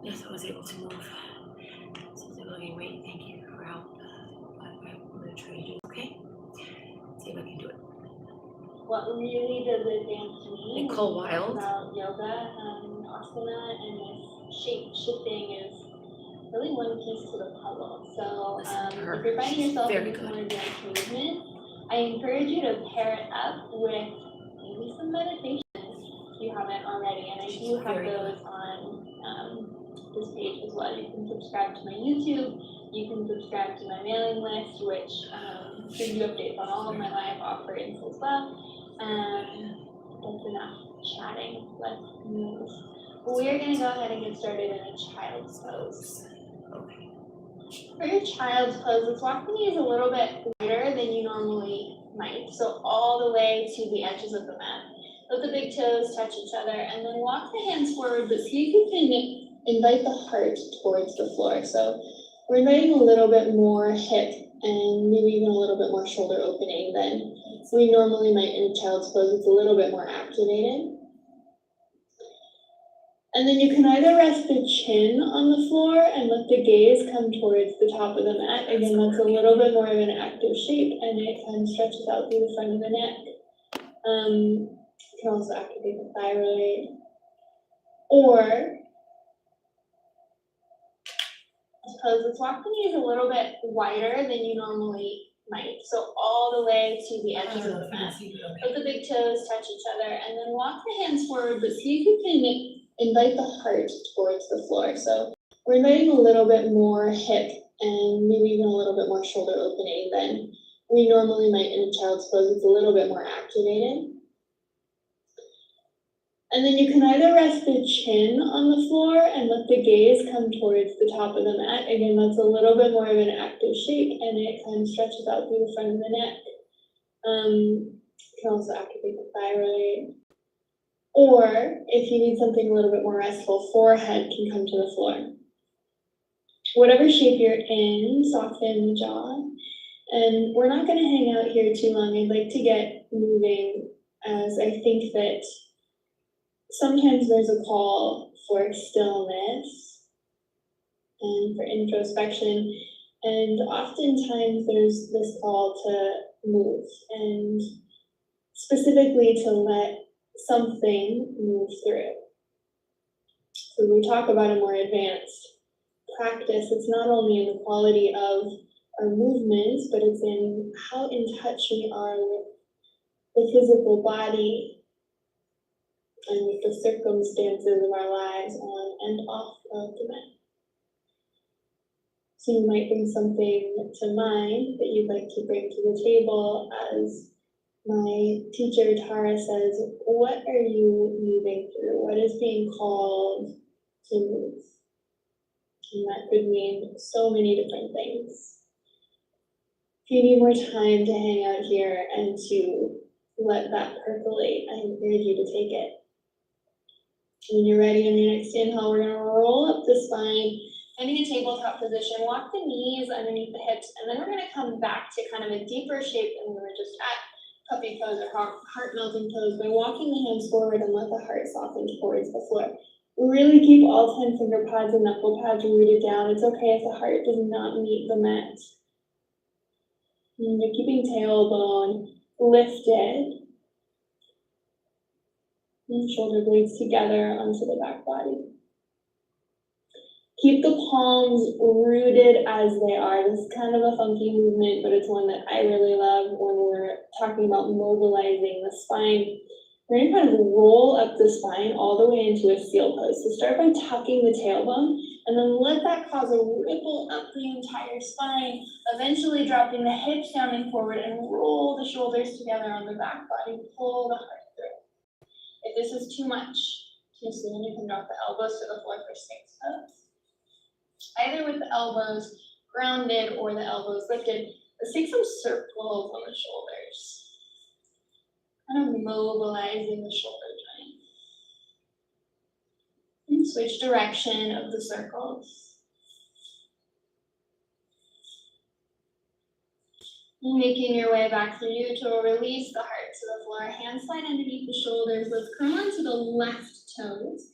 Yes, I was able to move. Since I'm looking weight, thank you for help. I'm going to try to do it, okay? See if I can do it. What really does advance me Nicole Wild. about yoga and asana and this shape shifting is really one piece to the puzzle. So if you're finding yourself in this more advanced movement, I encourage you to pair it up with maybe some meditation if you haven't already. And I do have those on this page as well. You can subscribe to my YouTube. You can subscribe to my mailing list, which gives you updates on all of my live offerings as well. That's enough chatting. Let's move. We're going to go ahead and get started in a child's pose. Okay. For your child's pose, let's walk the knees a little bit wider than you normally might. So all the way to the edges of the mat. Let the big toes touch each other and then walk the hands forward, but see if you can invite the heart towards the floor. So we're inviting a little bit more hip and maybe even a little bit more shoulder opening than we normally might in a child's pose. It's a little bit more activated. And then you can either rest the chin on the floor and let the gaze come towards the top of the mat. Again, that's a little bit more of an active shape and it kind of stretches out through the front of the neck. You can also activate the thyroid. Or, let's walk the knees a little bit wider than you normally might. So all the way to the edges of the mat. Let the big toes touch each other and then walk the hands forward, but see if you can invite the heart towards the floor. So we're inviting a little bit more hip and maybe even a little bit more shoulder opening than we normally might in a child's pose. It's a little bit more activated. And then you can either rest the chin on the floor and let the gaze come towards the top of the mat. Again, that's a little bit more of an active shape and it kind of stretches out through the front of the neck. You can also activate the thyroid. Or if you need something a little bit more restful, forehead can come to the floor. Whatever shape you're in, soften the jaw. And we're not going to hang out here too long. I'd like to get moving as I think that sometimes there's a call for stillness and for introspection. And oftentimes there's this call to move and specifically to let something move through. So when we talk about a more advanced practice, it's not only in the quality of our movements, but it's in how in touch we are with the physical body and with the circumstances of our lives on and off of the mat. So you might bring something to mind that you'd like to bring to the table. As my teacher Tara says, what are you moving through? What is being called to move? And that could mean so many different things. If you need more time to hang out here and to let that percolate, I encourage you to take it. When you're ready on your next inhale, we're going to roll up the spine, finding a tabletop position, walk the knees underneath the hips, and then we're going to come back to kind of a deeper shape than we were just at, puppy pose or heart melting pose, by walking the hands forward and let the heart soften towards the floor. Really keep all 10 finger pads and knuckle pads rooted down. It's okay if the heart does not meet the mat. And you're keeping tailbone lifted. And shoulder blades together onto the back body. Keep the palms rooted as they are. This is kind of a funky movement, but it's one that I really love when we're talking about mobilizing the spine. We're going to kind of roll up the spine all the way into a seal pose. So start by tucking the tailbone, and then let that cause a ripple up the entire spine, eventually dropping the hips down and forward, and roll the shoulders together on the back body. Pull the heart through. If this is too much, too soon, you can drop the elbows to the floor for Sphinx pose. Either with the elbows grounded or the elbows lifted, let's take some circles on the shoulders. Kind of mobilizing the shoulder joint. And switch direction of the circles. Making your way back through neutral, release the heart to the floor. Hands slide underneath the shoulders. Let's curl onto the left toes.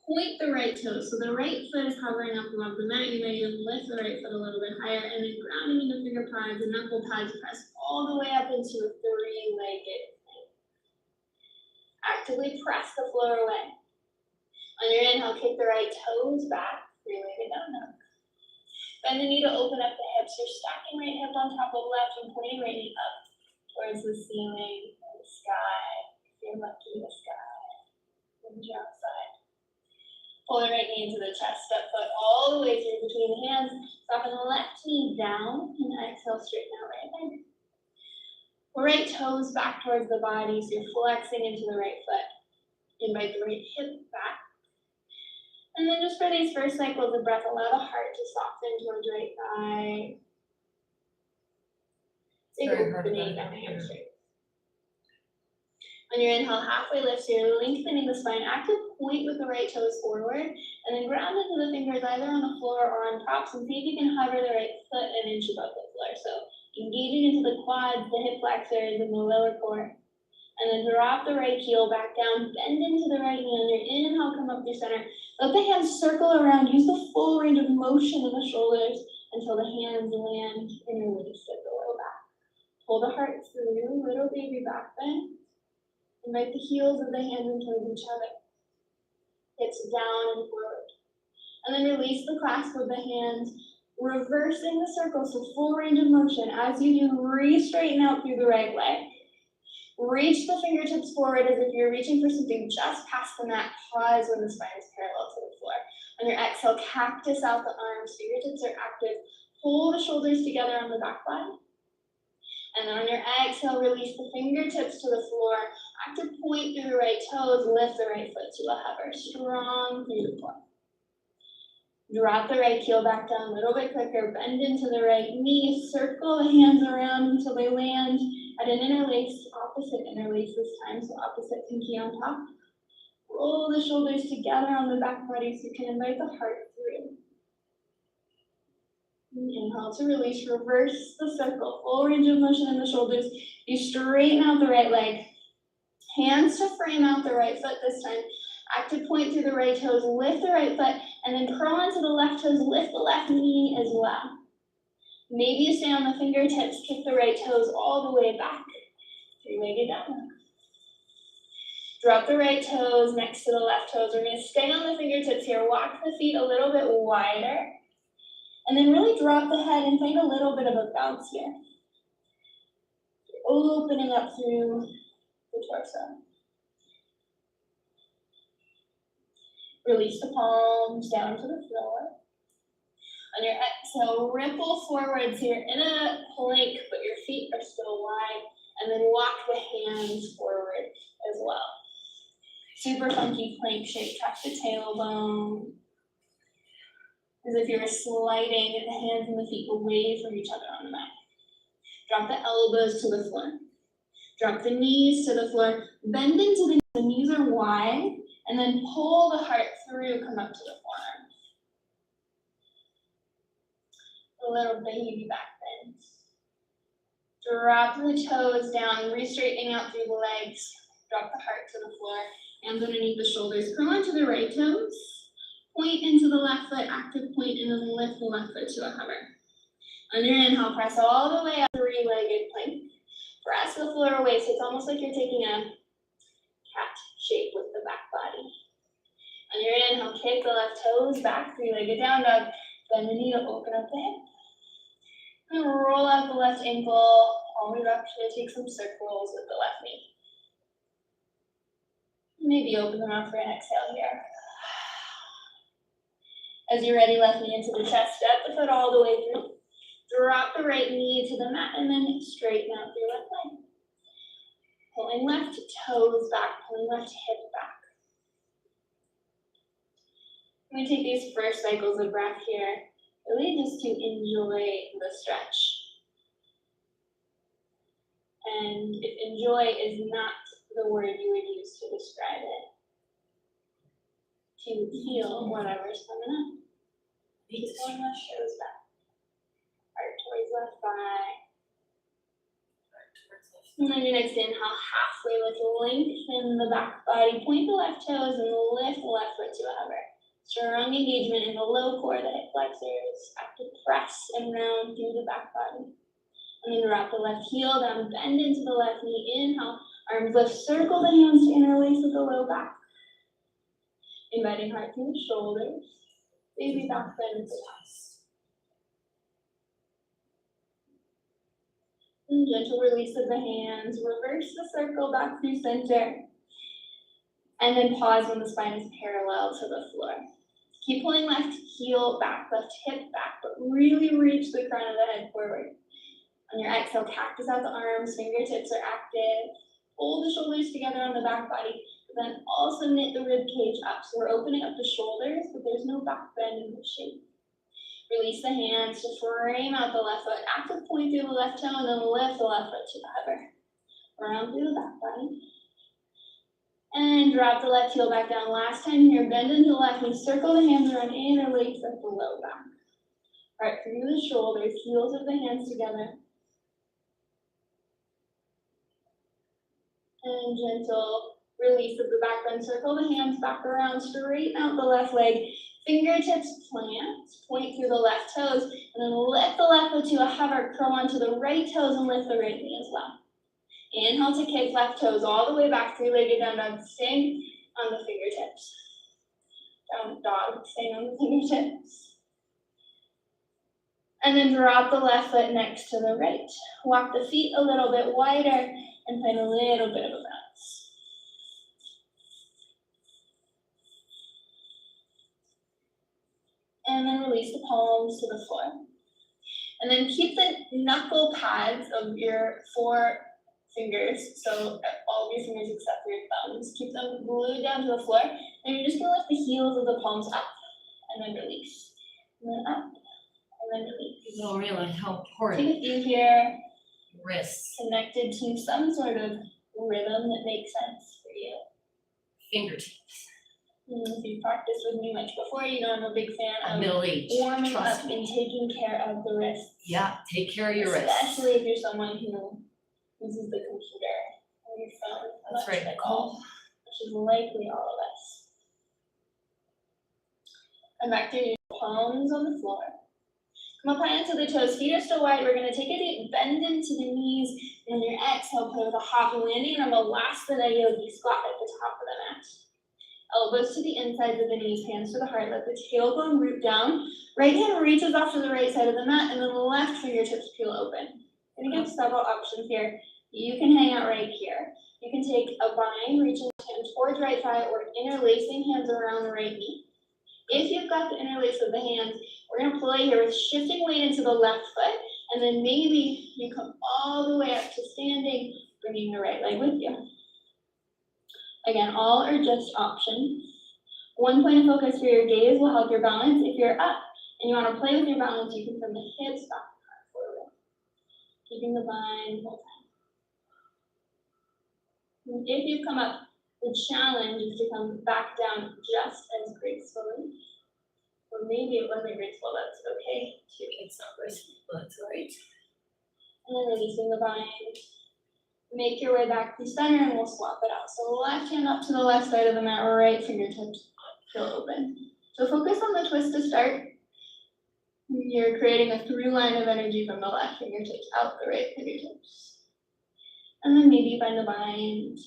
point the right toe. So the right foot is hovering up above the mat. You might even lift the right foot a little bit higher and then grounding into finger pads and knuckle pads, press all the way up into a three-legged plank. Actively press the floor away. On your inhale, kick the right toes back, three-legged down dog. Bend the knee to open up the hips. You're stacking right hip on top of left and pointing right knee up towards the ceiling or the sky. If you're lucky, the sky. When you're outside. Pull the right knee into the chest, step foot all the way through between the hands. Dropping the left knee down and exhale, straighten out right leg. Right toes back towards the body, so you're flexing into the right foot. Invite the right hip back. And then just for these first cycles of breath, allow the heart to soften towards right thigh. Big opening down the hamstring. On your inhale, halfway lift, so you're lengthening the spine. Active point with the right toes forward, and then ground into the fingers either on the floor or on props, and see if you can hover the right foot an inch above the floor. So engaging into the quads, the hip flexors, and the lower core. And then drop the right heel back down, bend into the right knee. On your inhale, come up through center. Let the hands circle around. Use the full range of motion in the shoulders until the hands land in your waist at the low back. Pull the heart through, little baby back bend. Invite the heels of the hands in towards each other. Hips down and forward. And then release the clasp of the hands, reversing the circle, so full range of motion. As you do, re-straighten out through the right leg. Reach the fingertips forward as if you're reaching for something just past the mat. Pause when the spine is parallel to the floor. On your exhale, cactus out the arms. Fingertips are active. Pull the shoulders together on the back body. And then on your exhale, release the fingertips to the floor. Active point through the right toes. Lift the right foot to a hover. Strong through the core. Drop the right heel back down a little bit quicker. Bend into the right knee. Circle the hands around until they land at an interlace, opposite interlace this time, so opposite pinky on top. Roll the shoulders together on the back body so you can invite the heart through. Inhale to release, reverse the circle, full range of motion in the shoulders. You straighten out the right leg. Hands to frame out the right foot this time. Active point through the right toes, lift the right foot, and then curl into the left toes, lift the left knee as well. Maybe you stay on the fingertips, kick the right toes all the way back. Three-legged down. Drop the right toes next to the left toes. We're gonna stay on the fingertips here. Walk the feet a little bit wider. And then really drop the head and find a little bit of a bounce here. Opening up through the torso. Release the palms down to the floor. On your exhale, ripple forward so you're in a plank, but your feet are still wide. And then walk the hands forward as well. Super funky plank shape. Tuck the tailbone. As if you were sliding the hands and the feet away from each other on the mat. Drop the elbows to the floor. Drop the knees to the floor. Bend into the knees are wide. And then pull the heart through, come up to the forearm. A little baby back bend. Drop the toes down, re-straightening out through the legs. Drop the heart to the floor. Hands underneath the shoulders. Curl into the right toes. Point into the left foot, active point, and then lift the left foot to a hover. On your inhale, press all the way up, three-legged plank. Press the floor away, so it's almost like you're taking a cat shape with the back body. On your inhale, kick the left toes back, three-legged down dog. Bend the knee to open up the hip. And roll out the left ankle, all the way up. Gonna take some circles with the left knee. Maybe open them up for an exhale here. As you're ready, left knee into the chest, step the foot all the way through. Drop the right knee to the mat and then straighten out through left leg. Pulling left toes back, pulling left hip back. I'm going to take these first cycles of breath here, really just to enjoy the stretch. And if enjoy is not the word you would use to describe it, to feel whatever's coming up. Just one left toes back. Heart towards left thigh. And then your next inhale, halfway lift, lengthen the back body, point the left toes and lift the left foot to a hover. Strong engagement in the low core, the hip flexors, active press and round through the back body. And then drop the left heel down, bend into the left knee, inhale, arms lift, circle the hands to interlace with the low back. Inviting heart through the shoulders, baby back bend to the chest. And gentle release of the hands, reverse the circle back through center. And then pause when the spine is parallel to the floor. Keep pulling left heel back, left hip back, but really reach the crown of the head forward. On your exhale, cactus out the arms, fingertips are active. Pull the shoulders together on the back body, but then also knit the rib cage up. So we're opening up the shoulders, but there's no back bend in the shape. Release the hands to frame out the left foot. Active point through the left toe, and then lift the left foot to the hover. Around through the back body. And drop the left heel back down. Last time here, bend into the left knee, circle the hands around, interlace at the low back. Heart through the shoulders, heels of the hands together. And gentle release of the back bend. Circle the hands back around, straighten out the left leg. Fingertips plant, point through the left toes, and then lift the left foot to a hover, curl onto the right toes and lift the right knee as well. Inhale to kick left toes all the way back, three-legged down dog, staying on the fingertips. Down dog, staying on the fingertips. And then drop the left foot next to the right. Walk the feet a little bit wider and find a little bit of a bounce. And then release the palms to the floor. And then keep the knuckle pads of your four fingers, so all of your fingers except for your thumbs, keep them glued down to the floor. And you're just gonna lift the heels of the palms up and then release. And then up and then release. You don't realize how important Take a few here. wrists, Connected to some sort of rhythm that makes sense for you. fingertips, If you've practiced with me much before, you know I'm a big fan of middle age. warming Trust up me. and taking care of the wrists. Yeah, take care of your wrists. Especially if you're someone who uses the computer or your phone. That's right, Nicole. Which is likely all of us. Come back to your palms on the floor. Come up high into the toes, feet are still wide. We're gonna take a deep bend into the knees, and your exhale, play with a hop landing on the Lasana Yogi squat at the top of the mat. Elbows to the insides of the knees, hands to the heart, let the tailbone root down. Right hand reaches off to the right side of the mat, and then the left fingertips peel open. We're gonna give several options here. You can hang out right here. You can take a bind, reaching hand towards right thigh, or interlacing hands around the right knee. If you've got the interlace of the hands, we're gonna play here with shifting weight into the left foot, and then maybe you come all the way up to standing, bringing the right leg with you. Again, all are just options. One point of focus for your gaze will help your balance. If you're up and you want to play with your balance, you can bring the hips back forward, keeping the bind the whole time. If you've come up, the challenge is to come back down just as gracefully. Or maybe it wasn't graceful, that's okay too. It's not graceful, but that's all right. And then releasing the bind. Make your way back to center and we'll swap it out. So left hand up to the left side of the mat, right fingertips peel open. So focus on the twist to start. You're creating a through line of energy from the left fingertips out the right fingertips. And then maybe find the bind.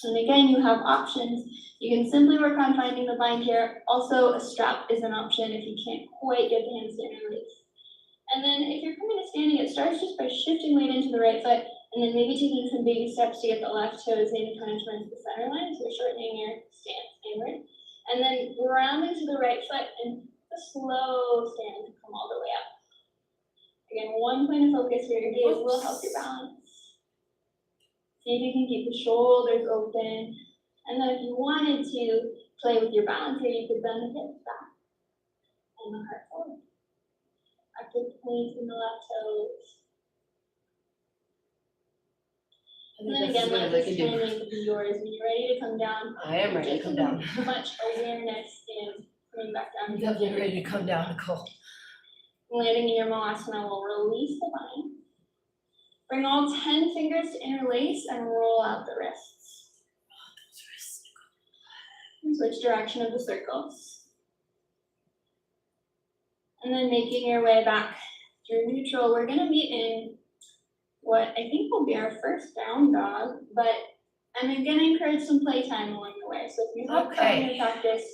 And again, you have options. You can simply work on finding the bind here. Also, a strap is an option if you can't quite get the hands to interlace. And then if you're coming to standing, it starts just by shifting weight into the right foot, and then maybe taking some baby steps to get the left toes in kind of towards the center line, so shortening your stance inward. And then rounding to the right foot and a slow stand to come all the way up. Again, one point of focus for your gaze will help your balance. See if you can keep the shoulders open. And then if you wanted to play with your balance here, you could bend the hips back and the heart forward. Active points in the left toes. And then again, let this timing be yours. When you're ready to come down, I am ready to come down. Too much awareness in coming back down. I'm definitely ready to come down, Nicole. Landing in your Malasana will release the bind. Bring all 10 fingers to interlace and roll out the wrists. And switch direction of the circles. And then making your way back through neutral, we're gonna be in what I think will be our first down dog, but I'm gonna encourage some playtime along the way. So if you have primary practice,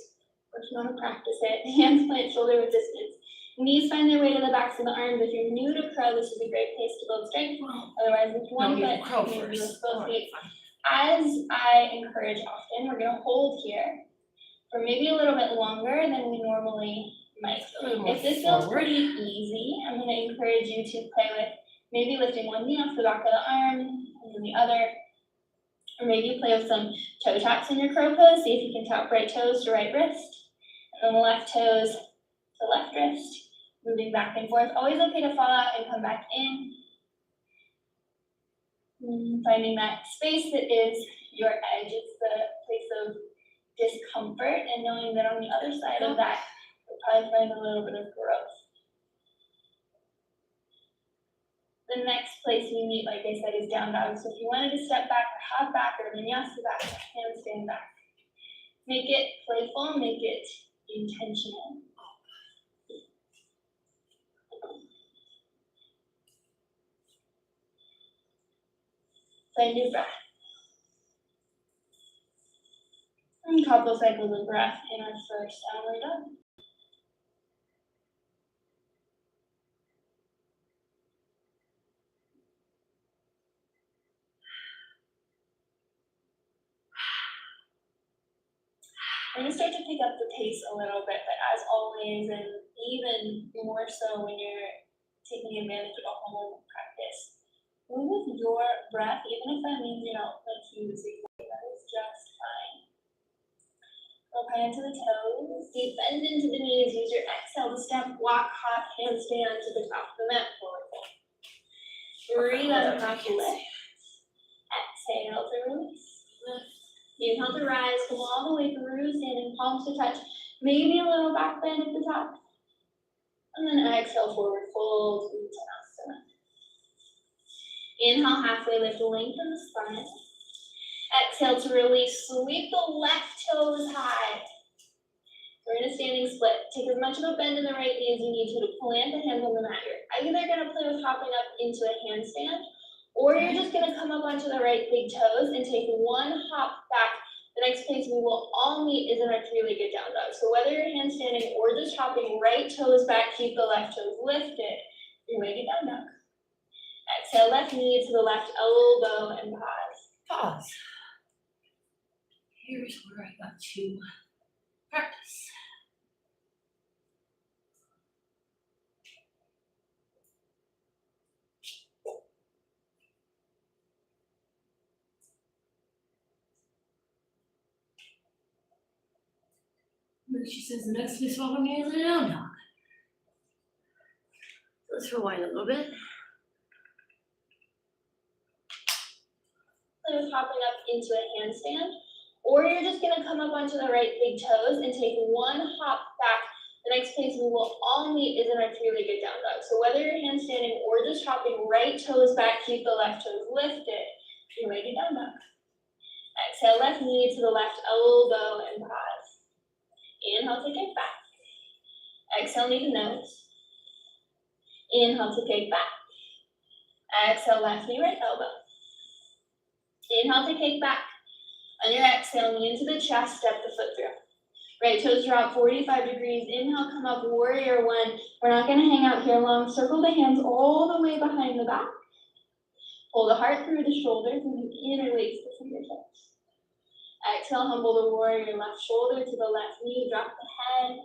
or if you wanna practice it, hands plant shoulder width distance. Knees find their way to the backs of the arms. If you're new to crow, this is a great place to build strength. Otherwise, with one foot, maybe with both feet. As I encourage often, we're gonna hold here for maybe a little bit longer than we normally might. If this feels pretty easy, I'm gonna encourage you to play with maybe lifting one knee off the back of the arm and then the other. Or maybe play with some toe taps in your crow pose. See if you can tap right toes to right wrist. And then left toes to left wrist. Moving back and forth. Always okay to fall out and come back in. Finding that space that is your edge. It's the place of discomfort, and knowing that on the other side of that, you'll probably find a little bit of growth. The next place we meet, like I said, is down dog. So if you wanted to step back or hop back or vinyasa back, handstand back. Make it playful, make it intentional. Find your breath. And a couple cycles of breath in our first downward dog. We're going to start to pick up the pace a little bit, but as always, and even more so when you're taking advantage of a home practice, move with your breath, even if that means you don't like use exactly, that is just fine. Go high into the toes, deep bend into the knees, use your exhale to step, walk, hop, handstand to the top of the mat, forward fold. Breathe out across the lift. Exhale to release. Inhale to rise, come all the way through, standing palms to touch, maybe a little back bend at the top. And then exhale, forward fold, Uttanasana. Inhale, halfway lift, lengthen the spine. Exhale to release, sweep the left toes high. We're in a standing split. Take as much of a bend in the right knee as you need to plant the hands on the mat. You're either gonna play with hopping up into a handstand, or you're just gonna come up onto the right big toes and take one hop back. The next place we will all meet is in our three-legged down dog. So whether you're handstanding or just hopping right toes back, keep the left toes lifted. Three-legged down dog. Exhale, left knee to the left elbow and pause. Pause. Here's where I got to practice. She says the next place welcome me is a down dog. Let's rewind a little bit. Play hopping up into a handstand, or you're just gonna come up onto the right big toes and take one hop back. The next place we will all meet is in our three-legged down dog. So whether you're handstanding or just hopping right toes back, keep the left toes lifted. Three-legged down dog. Exhale, left knee to the left elbow and pause. Inhale to kick back. Exhale, knee to nose. Inhale to kick back. Exhale, left knee, right elbow. Inhale to kick back. On your exhale, knee into the chest, step the foot through. Right toes drop 45 degrees. Inhale, come up, warrior one. We're not gonna hang out here long. Circle the hands all the way behind the back. Pull the heart through the shoulders and then interlace the fingertips. Exhale, humble the warrior, left shoulder to the left knee, drop the head.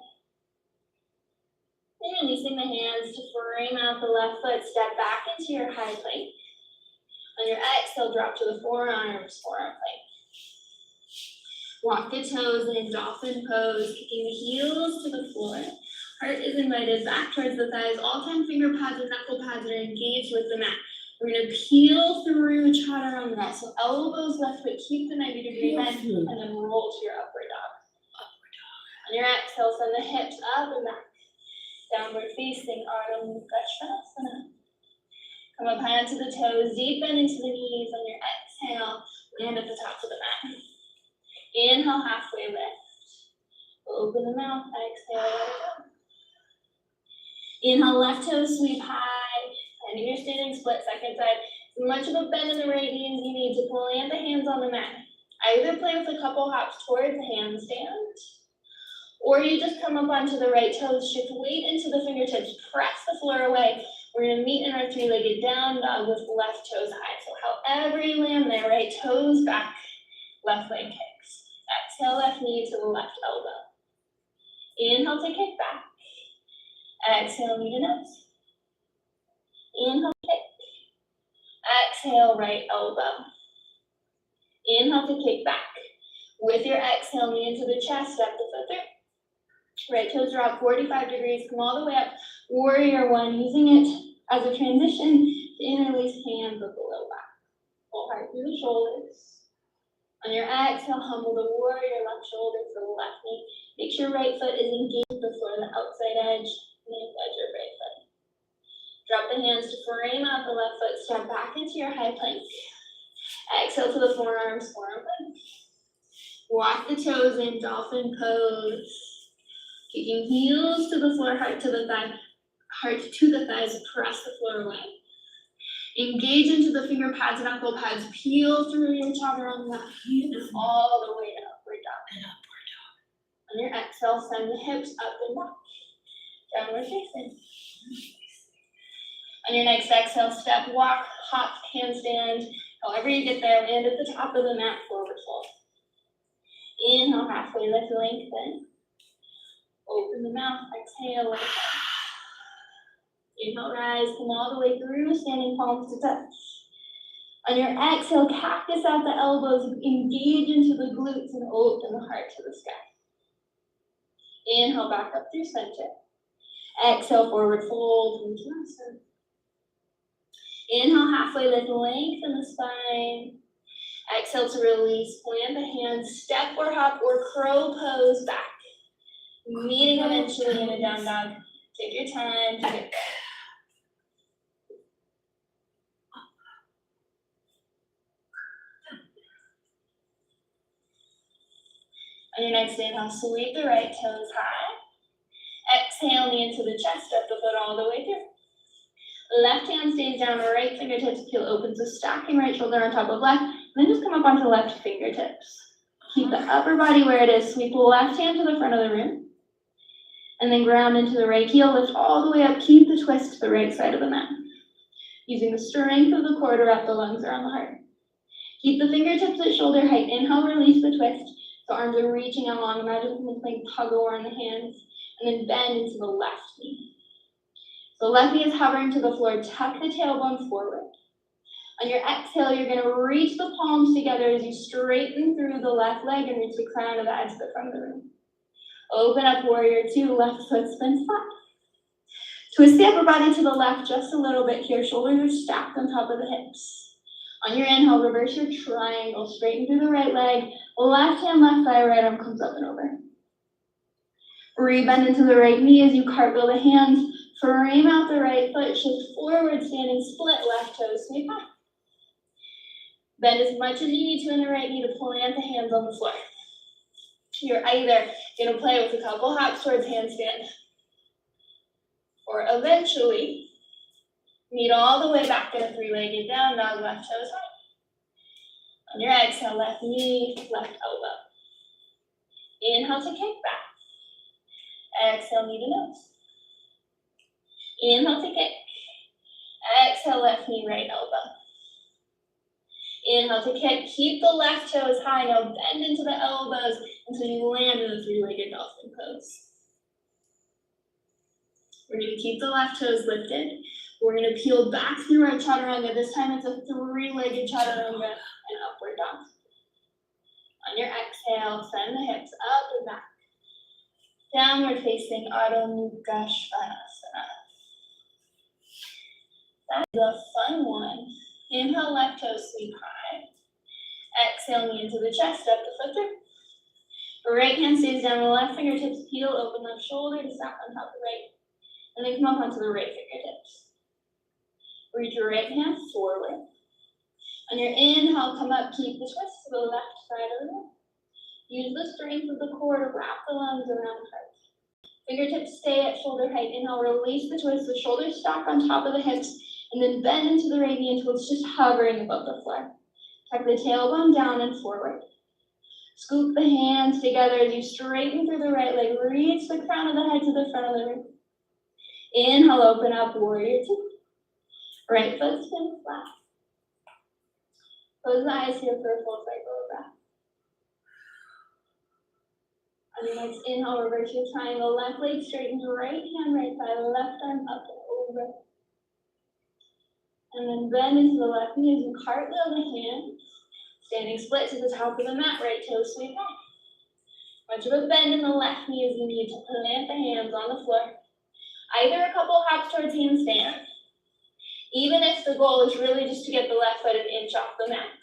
And releasing the hands to frame out the left foot, step back into your high plank. On your exhale, drop to the forearms, forearm plank. Walk the toes in dolphin pose, kicking the heels to the floor. Heart is invited back towards the thighs. All 10 finger pads and knuckle pads are engaged with the mat. We're going to peel through chaturanga. So elbows left foot, keep the 90-degree bend, and then roll to your upward dog. On your exhale, send the hips up and back. Downward facing Ardha Mukha Svanasana. Come up high onto the toes, deepen into the knees. On your exhale, land at the top of the mat. Inhale, halfway lift. open the mouth, exhale, let it go. Inhale, left toes sweep high, finding your standing split, second side. As much of a bend in the right knee as you need to plant the hands on the mat. Either play with a couple hops towards the handstand, or you just come up onto the right toes, shift weight into the fingertips, press the floor away. We're gonna meet in our three-legged down dog with left toes high. So however you land there, right toes back, left leg kicks. Exhale, left knee to the left elbow. Inhale to kick back. Exhale, knee to nose. Inhale, kick. Exhale, right elbow. Inhale to kick back. With your exhale, knee into the chest, step the foot through. Right toes drop 45 degrees, come all the way up. Warrior one, using it as a transition to interlace hands with the low back. Pull hard through the shoulders. On your exhale, humble the warrior, left shoulder to the left knee. Make sure right foot is engaged before the outside edge. Knee edge of right foot. Drop the hands to frame out the left foot. Step back into your high plank. Exhale to the forearms, forearm plank. Walk the toes in, dolphin pose. Kicking heels to the floor, heart to the thigh, heart to the thighs, press the floor away. Engage into the finger pads and knuckle pads. Peel through your chaturanga and all the way to upward dog. And upward dog. On your exhale, send the hips up and back. Downward facing. On your next exhale, step, walk, hop, handstand. However you get there, land at the top of the mat, forward fold. Inhale, halfway lift, lengthen. Open the mouth, exhale, lengthen. Inhale, rise, come all the way through, standing palms to touch. On your exhale, cactus out the elbows, engage into the glutes and open the heart to the sky. Inhale, back up through center. Exhale, forward fold into Uttanasana. Inhale, halfway lift, lengthen the spine. Exhale to release, plant the hands, step or hop or crow pose back. Meeting eventually in a down dog. Take your time to get there. On your next inhale, sweep the right toes high. Exhale, knee into the chest, step the foot all the way through. Left hand stays down, right fingertips peel open, so stacking right shoulder on top of left, and then just come up onto left fingertips. Keep the upper body where it is, sweep the left hand to the front of the room, and then ground into the right heel, lift all the way up, keep the twist to the right side of the mat. Using the strength of the core to wrap the lungs around the heart. Keep the fingertips at shoulder height, inhale, release the twist. The arms are reaching out long, imagine someone playing tug of war on the hands, and then bend into the left knee. So left knee is hovering to the floor, tuck the tailbone forward. On your exhale, you're gonna reach the palms together as you straighten through the left leg and reach the crown of the edge to the front of the room. Open up, warrior two, left foot spins flat. Twist the upper body to the left just a little bit here, shoulders are stacked on top of the hips. On your inhale, reverse your triangle, straighten through the right leg, left hand, left thigh, right arm comes up and over. Rebend into the right knee as you cartwheel the hands, frame out the right foot, shift forward, standing split, left toes sweep high. Bend as much as you need to in the right knee to plant the hands on the floor. You're either gonna play with a couple hops towards handstand, or eventually meet all the way back in a three-legged down dog, left toes high. On your exhale, left knee, left elbow. Inhale to kick back. Exhale, knee to nose. Inhale to kick. Exhale, left knee, right elbow. Inhale to kick. Keep the left toes high. Now bend into the elbows until you land in the three-legged dolphin pose. We're going to keep the left toes lifted. We're going to peel back through our chaturanga. This time it's a three-legged chaturanga and upward dog. On your exhale, send the hips up and back. Downward facing Adho Mukha Svanasana. That's a fun one. Inhale, left toes sweep high. Exhale, knee into the chest, step the foot through. Right hand stays down, the left fingertips peel, open left shoulder to stack on top of right. And then come up onto the right fingertips. Reach your right hand forward. On your inhale, come up, keep the twist to the left side of the room. Use the strength of the core to wrap the lungs around the heart. Fingertips stay at shoulder height. Inhale, release the twist. The shoulders stack on top of the hips, and then bend into the right knee until it's just hovering above the floor. Tuck the tailbone down and forward. Scoop the hands together as you straighten through the right leg. Reach the crown of the head to the front of the room. Inhale, open up, warrior two. Right foot spin flat. Close the eyes here for a full cycle of breath. On your next inhale, reverse your triangle. Left leg straightens, right hand, right thigh, left arm up and over. And then bend into the left knee as you cartwheel the hands. Standing split to the top of the mat, right toes sweep back. Much of a bend in the left knee as you need to plant the hands on the floor. Either a couple hops towards handstand, even if the goal is really just to get the left foot an inch off the mat.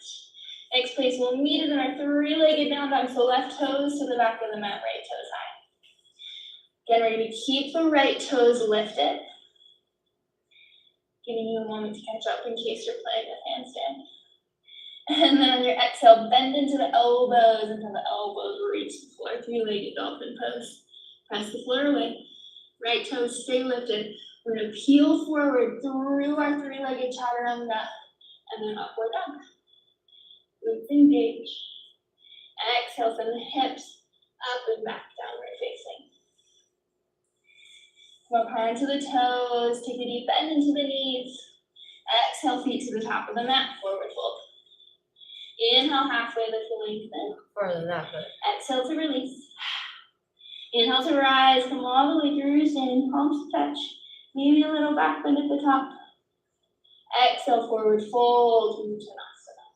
Next place we'll meet is in our three-legged down dog, so left toes to the back of the mat, right toes high. Again, we're going to keep the right toes lifted. Giving you a moment to catch up in case you're playing with handstand. And then on your exhale, bend into the elbows until the elbows reach the floor. Three-legged dolphin pose. Press the floor away. Right toes stay lifted. We're going to peel forward through our three-legged chaturanga and then upward dog. Glutes engage. Exhale, send the hips up and back, downward facing. Come up hard into the toes. Take a deep bend into the knees. Exhale, feet to the top of the mat, forward fold. Inhale, halfway lift the lengthen. Farther than that, but Exhale to release. Inhale to rise, come all the way through, standing palms to touch. Maybe a little back bend at the top. Exhale, forward fold to Uttanasana.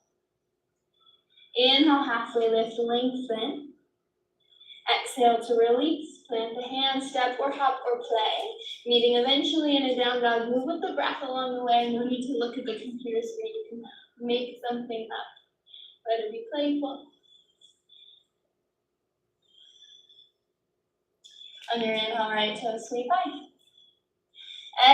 Inhale, halfway lift, lengthen. Exhale to release, plant the hands, step or hop or play. Meeting eventually in a down dog. Move with the breath along the way. No need to look at the computer screen. You can make something up. Let it be playful. On your inhale, right toes sweep high.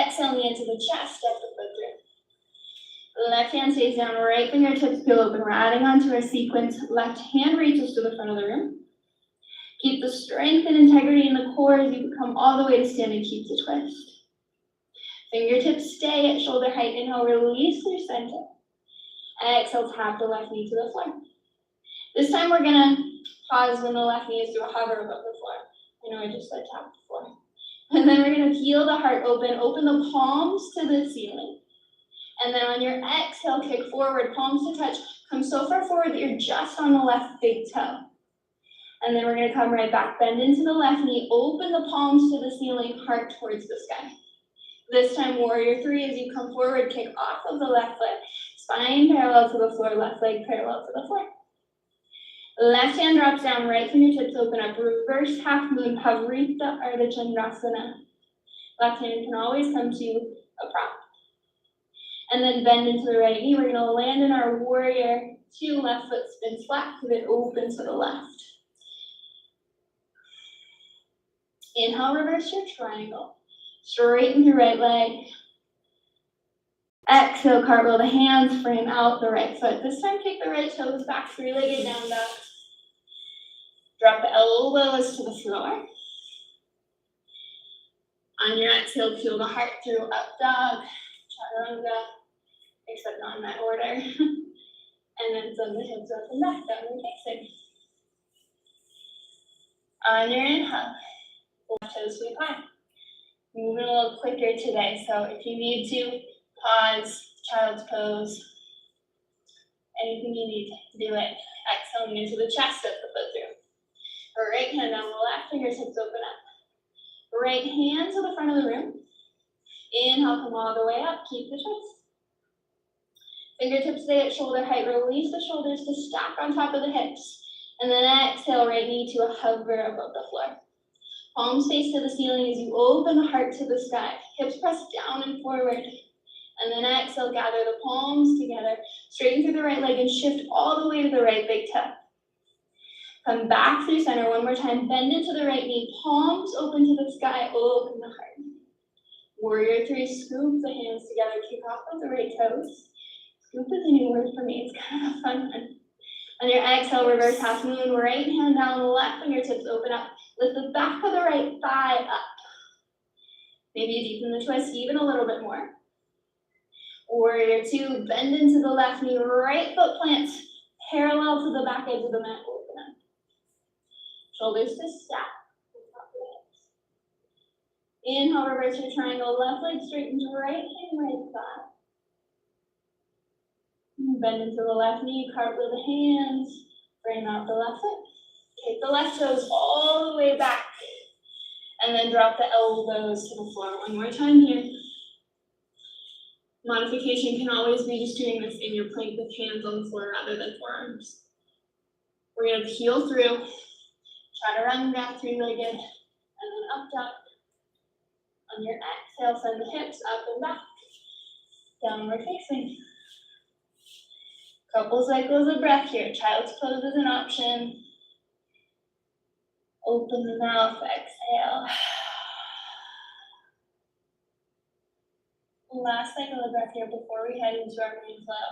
Exhale, knee into the chest, step the foot through. Left hand stays down, right fingertips peel open. We're adding on to our sequence. Left hand reaches to the front of the room. Keep the strength and integrity in the core as you come all the way to standing, keep the twist. Fingertips stay at shoulder height. Inhale, release through center. Exhale, tap the left knee to the floor. This time we're gonna pause when the left knee is to a hover above the floor. I know I just said tap the floor. And then we're gonna peel the heart open the palms to the ceiling. And then on your exhale, kick forward, palms to touch. Come so far forward that you're just on the left big toe. And then we're gonna come right back, bend into the left knee, open the palms to the ceiling, heart towards the sky. This time, warrior three, as you come forward, kick off of the left foot, spine parallel to the floor, left leg parallel to the floor. Left hand drops down, right fingertips open up, reverse half moon, Pavrita Ardha Chandrasana. Left hand can always come to a prop. And then bend into the right knee. We're gonna land in our warrior two, left foot spins flat, pivot open to the left. Inhale, reverse your triangle. Straighten your right leg. Exhale, cartwheel the hands, frame out the right foot. This time, kick the right toes back, three-legged down dog. Drop the elbows to the floor. On your exhale, peel the heart through up dog, chaturanga, except not in that order. And then send the hips up and back, downward facing. On your inhale, left toes sweep high. Moving a little quicker today, so if you need to, pause, child's pose, anything you need to do it. Exhaling into the chest, step the foot through. Right hand on the left, fingertips open up. Right hand to the front of the room. Inhale, come all the way up, keep the twist. Fingertips stay at shoulder height, release the shoulders to stack on top of the hips. And then exhale, right knee to a hover above the floor. Palms face to the ceiling as you open the heart to the sky. Hips press down and forward. And then exhale, gather the palms together. Straighten through the right leg and shift all the way to the right big toe. Come back through center one more time. Bend into the right knee. Palms open to the sky. Open the heart. Warrior three, scoop the hands together. Kick off with the right toes. Scoop is a new word for me. It's kind of a fun one. On your exhale, reverse half moon, right hand down, left fingertips open up. Lift the back of the right thigh up. Maybe you deepen the twist even a little bit more. Warrior two, bend into the left knee, right foot plants, parallel to the back edge of the mat, open up. Shoulders to stack. Inhale, reverse your triangle, left leg straightens, right hand, right thigh. Bend into the left knee, cartwheel the hands, bring out the left foot. Take the left toes all the way back, and then drop the elbows to the floor. One more time here. Modification can always be just doing this in your plank with hands on the floor rather than forearms. We're gonna heel through, chaturanga, three-legged, and then up dog. On your exhale, send the hips up and back, downward facing. Couple cycles of breath here. Child's pose is an option. Open the mouth, exhale. Last cycle of breath here before we head into our main flow.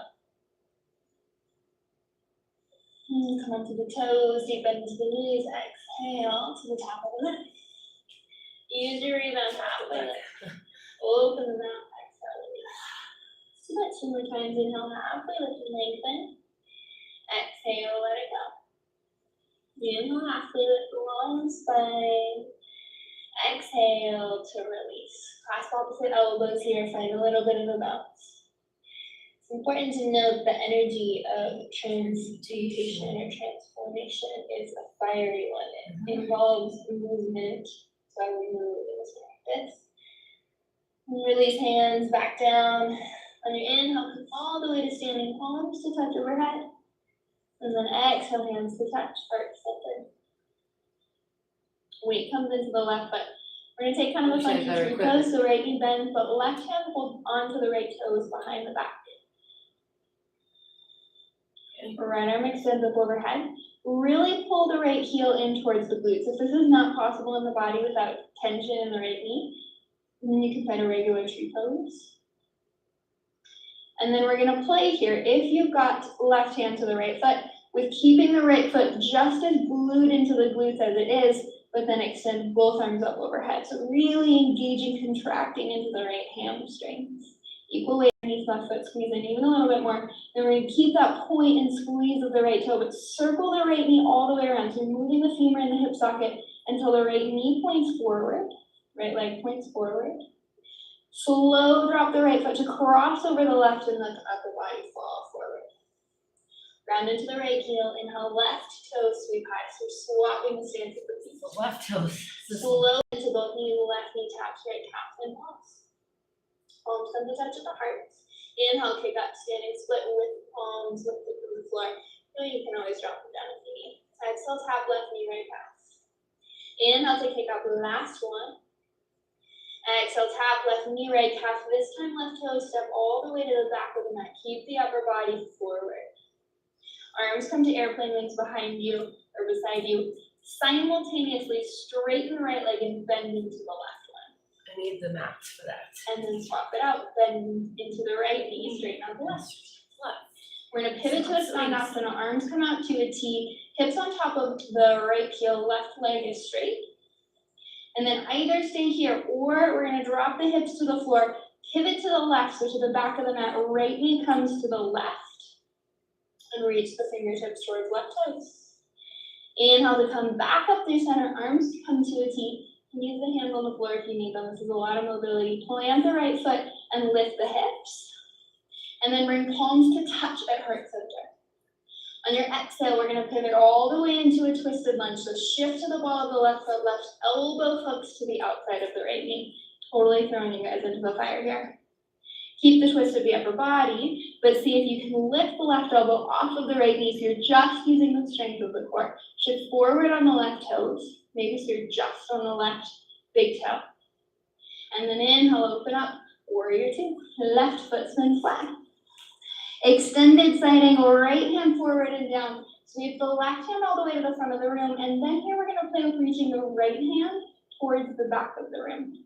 Come onto the toes, deep bend into the knees, exhale to the top of the mat. Use your rebound halfway lift. Open the mouth, exhale. Let's do that 2 more times. Inhale, halfway lift and lengthen. Exhale, let it go. Inhale, halfway lift, long spine. Exhale to release. Clasp opposite elbows here, find a little bit of a bounce. It's important to note the energy of transmutation or transformation is a fiery one. It involves movement, so we move in this practice. Release hands back down. On your inhale, come all the way to standing, palms to touch overhead. And then exhale, hands to touch, heart center. Weight comes into the left foot. We're going to take kind of a funky tree pose, so right knee bends, but left hand hold onto the right toes behind the back. Okay. Right arm extends up overhead. Really pull the right heel in towards the glutes. If this is not possible in the body without tension in the right knee, then you can find a regular tree pose. And then we're going to play here. If you've got left hand to the right foot, with keeping the right foot just as glued into the glutes as it is, but then extend both arms up overhead. So really engaging, contracting into the right hamstrings. Equal weight underneath left foot, squeeze in even a little bit more. Then we're going to keep that point and squeeze of the right toe, but circle the right knee all the way around. So you're moving the femur in the hip socket until the right knee points forward, right leg points forward. Slow drop the right foot to cross over the left and let the upper body fall forward. Round into the right heel, inhale, left toe sweep high. So we're swapping the stance of the feet. Left toes. Slow into both knees, left knee taps, right calf, and pause. Palms come to touch at the heart. Inhale, kick up, standing split with palms lifted from the floor. You can always drop them down if you need. Exhale, tap left knee, right calf. Inhale to kick up, last one. Exhale, tap left knee, right calf. This time, left toe step all the way to the back of the mat. Keep the upper body forward. Arms come to airplane wings behind you or beside you. Simultaneously straighten the right leg and bend into the left one. I need the mat for that. And then swap it out. Bend into the right knee, straighten out the left. We're going to pivot to a Svanasana. Arms come out to a T. Hips on top of the right heel. Left leg is straight. And then either stay here or we're going to drop the hips to the floor. Pivot to the left, so to the back of the mat. Right knee comes to the left. And reach the fingertips towards left toes. Inhale to come back up through center, arms come to a T. You can use the hands on the floor if you need them. This is a lot of mobility. Plant the right foot and lift the hips. And then bring palms to touch at heart center. On your exhale, we're going to pivot all the way into a twisted lunge. So shift to the ball of the left foot, left elbow hooks to the outside of the right knee. Totally throwing you guys into the fire here. Keep the twist of the upper body, but see if you can lift the left elbow off of the right knee so you're just using the strength of the core. Shift forward on the left toes, maybe so you're just on the left big toe. And then inhale, open up, warrior two. Left foot spin flat. Extended side angle, right hand forward and down. Sweep the left hand all the way to the front of the room, and then here we're going to play with reaching the right hand towards the back of the room.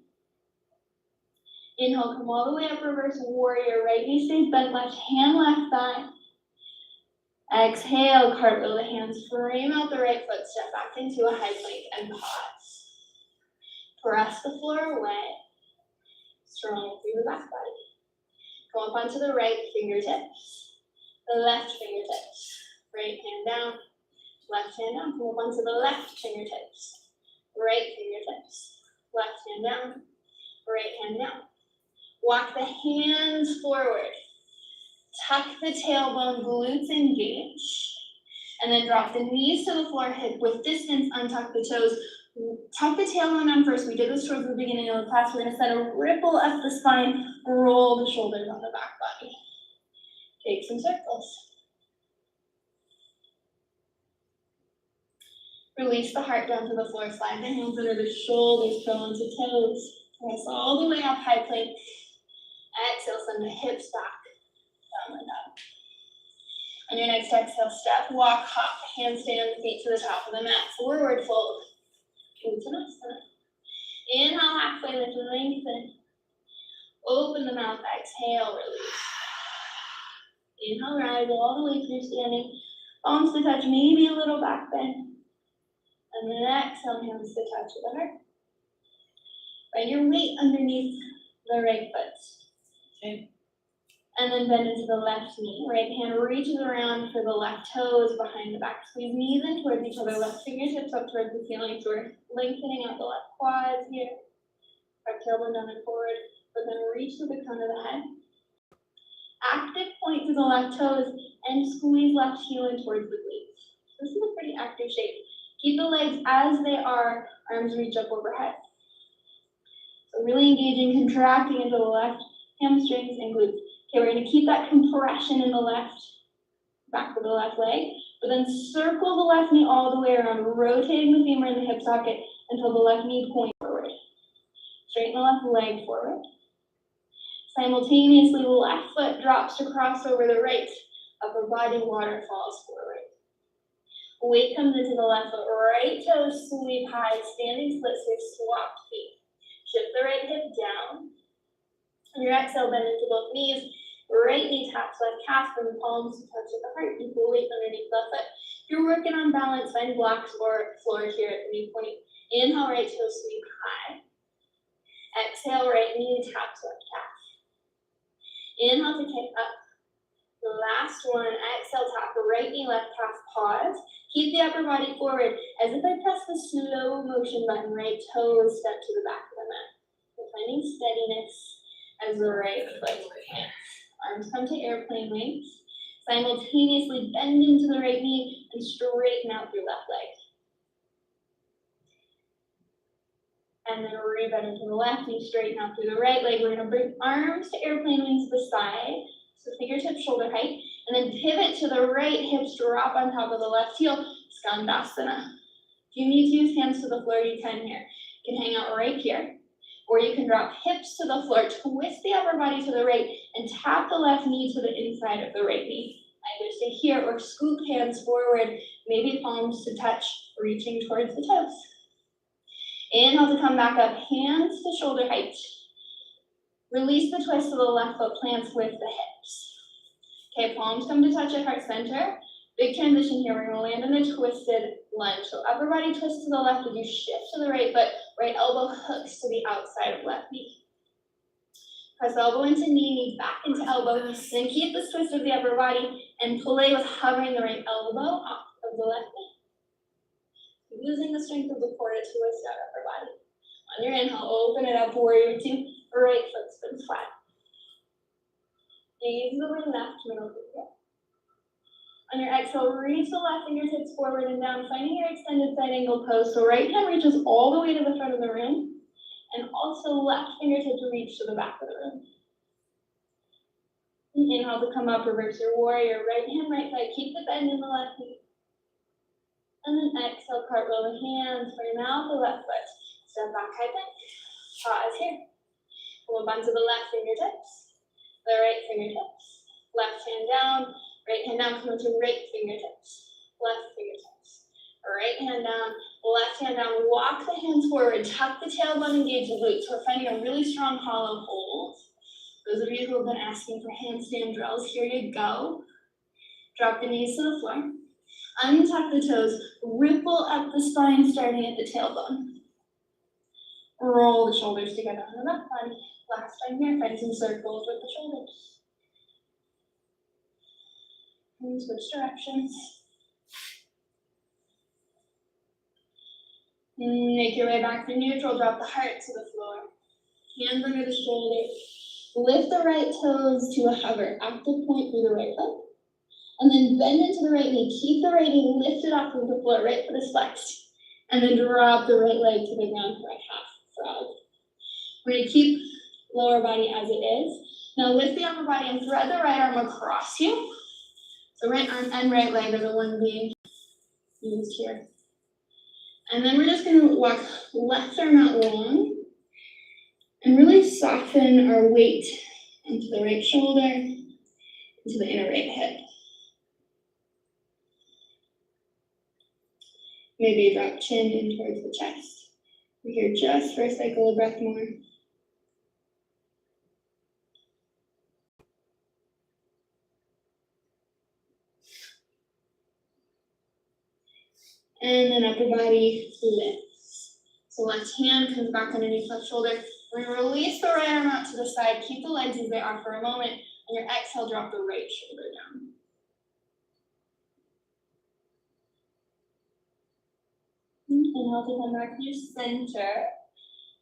Inhale, come all the way up, reverse warrior. Right knee stays bent, left hand, left thigh. Exhale, cartwheel the hands, frame out the right foot, step back into a high plank and pause. Press the floor away, strong through the back body. Go up onto the right fingertips, the left fingertips. Right hand down, left hand down. Come up onto the left fingertips, right fingertips. Left hand down, right hand down. Walk the hands forward. Tuck the tailbone, glutes engage. And then drop the knees to the floor, hip width distance, untuck the toes. Tuck the tailbone down first. We did this towards the beginning of the class. We're gonna set a ripple up the spine, roll the shoulders on the back body. Take some circles. Release the heart down to the floor, slide the hands under the shoulders, curl onto toes. Press all the way up, high plank. Exhale, send the hips back, down and up. On your next exhale, step, walk, hop, handstand, feet to the top of the mat, forward fold. Uttanasana. Inhale, halfway lift and lengthen. Open the mouth, exhale, release. Inhale, rise all the way through standing. Palms to touch, maybe a little back bend. And then exhale, hands to touch the heart. Bring your weight underneath the right foot. Okay. And then bend into the left knee. Right hand reaches around for the left toes behind the back. Squeeze knees in towards each other. Left fingertips up towards the ceiling. So we're lengthening out the left quads here. Our tailbone down and forward. But then reach to the crown of the head. Active point to the left toes and squeeze left heel in towards the glutes. This is a pretty active shape. Keep the legs as they are. Arms reach up overhead. So really engaging, contracting into the left hamstrings and glutes. Okay, we're going to keep that compression in the left, back of the left leg, but then circle the left knee all the way around, rotating the femur in the hip socket until the left knee points forward. Straighten the left leg forward. Simultaneously, the left foot drops to cross over the right. Upper body waterfalls forward. Weight comes into the left foot, right toes sweep high, standing split, so swapped feet. Shift the right hip down. On your exhale, bend into both knees. Right knee taps left calf, bring the palms to touch the heart, equal weight underneath left foot. If you're working on balance, find blocks or floor here at the knee point. Inhale, right toe sweep high. Exhale, right knee taps left calf. Inhale to kick up. The last one, exhale, tap the right knee, left calf, pause. Keep the upper body forward as if I press the slow motion button, right toes step to the back of the mat. We're finding steadiness as the right foot advances. Arms come to airplane wings. Simultaneously bend into the right knee and straighten out through left leg. And then rebend into the left knee, straighten out through the right leg. We're gonna bring arms to airplane wings to the side. So fingertips shoulder height, and then pivot to the right, hips drop on top of the left heel, Skandasana. If you need to use hands to the floor, you can here. You can hang out right here, or you can drop hips to the floor, twist the upper body to the right, and tap the left knee to the inside of the right knee. Either stay here or scoop hands forward, maybe palms to touch, reaching towards the toes. Inhale to come back up, hands to shoulder height. Release the twist to the left foot, plants with the hips. Okay, palms come to touch at heart center. Big transition here, we're gonna land in a twisted lunge. So upper body twist to the left as you shift to the right foot, right elbow hooks to the outside of left knee. Press elbow into knee, back into elbow, then keep this twist of the upper body and play with hovering the right elbow off of the left knee. Using the strength of the core to twist out upper body. On your inhale, open it up, warrior two. Right foot spins flat. Gaze over left middle here. On your exhale, reach the left fingertips forward and down, finding your extended side angle pose. So right hand reaches all the way to the front of the room, and also left fingertips reach to the back of the room. Inhale to come up, reverse your warrior. Right hand, right side. Keep the bend in the left knee. And then exhale, cartwheel the hands, frame out the left foot. Step back, high plank. Pause here. Come up onto the left fingertips, the right fingertips, left hand down, right hand down, come into right fingertips, left fingertips, right hand down, left hand down, walk the hands forward, tuck the tailbone, engage the glutes. We're finding a really strong hollow hold. Those of you who have been asking for handstand drills, here you go. Drop the knees to the floor. Untuck the toes. Ripple up the spine, starting at the tailbone. Roll the shoulders together on the left body. Last time here, find some circles with the shoulders. And switch directions. Make your way back to neutral. Drop the heart to the floor. Hands under the shoulders. Lift the right toes to a hover. Active point through the right foot. And then bend into the right knee. Keep the right knee lifted off of the floor. Right foot is flexed. And then drop the right leg to the ground for a half frog. We're going to keep lower body as it is. Now lift the upper body and thread the right arm across you. So right arm and right leg are the one being used here. And then we're just going to walk left arm out long and really soften our weight into the right shoulder, into the inner right hip. Maybe drop chin in towards the chest. We're here just for a cycle of breath more. And then upper body lifts. So left hand comes back underneath left shoulder. We're going to release the right arm out to the side. Keep the legs as they are for a moment. On your exhale, drop the right shoulder down. Inhale to come back to your center.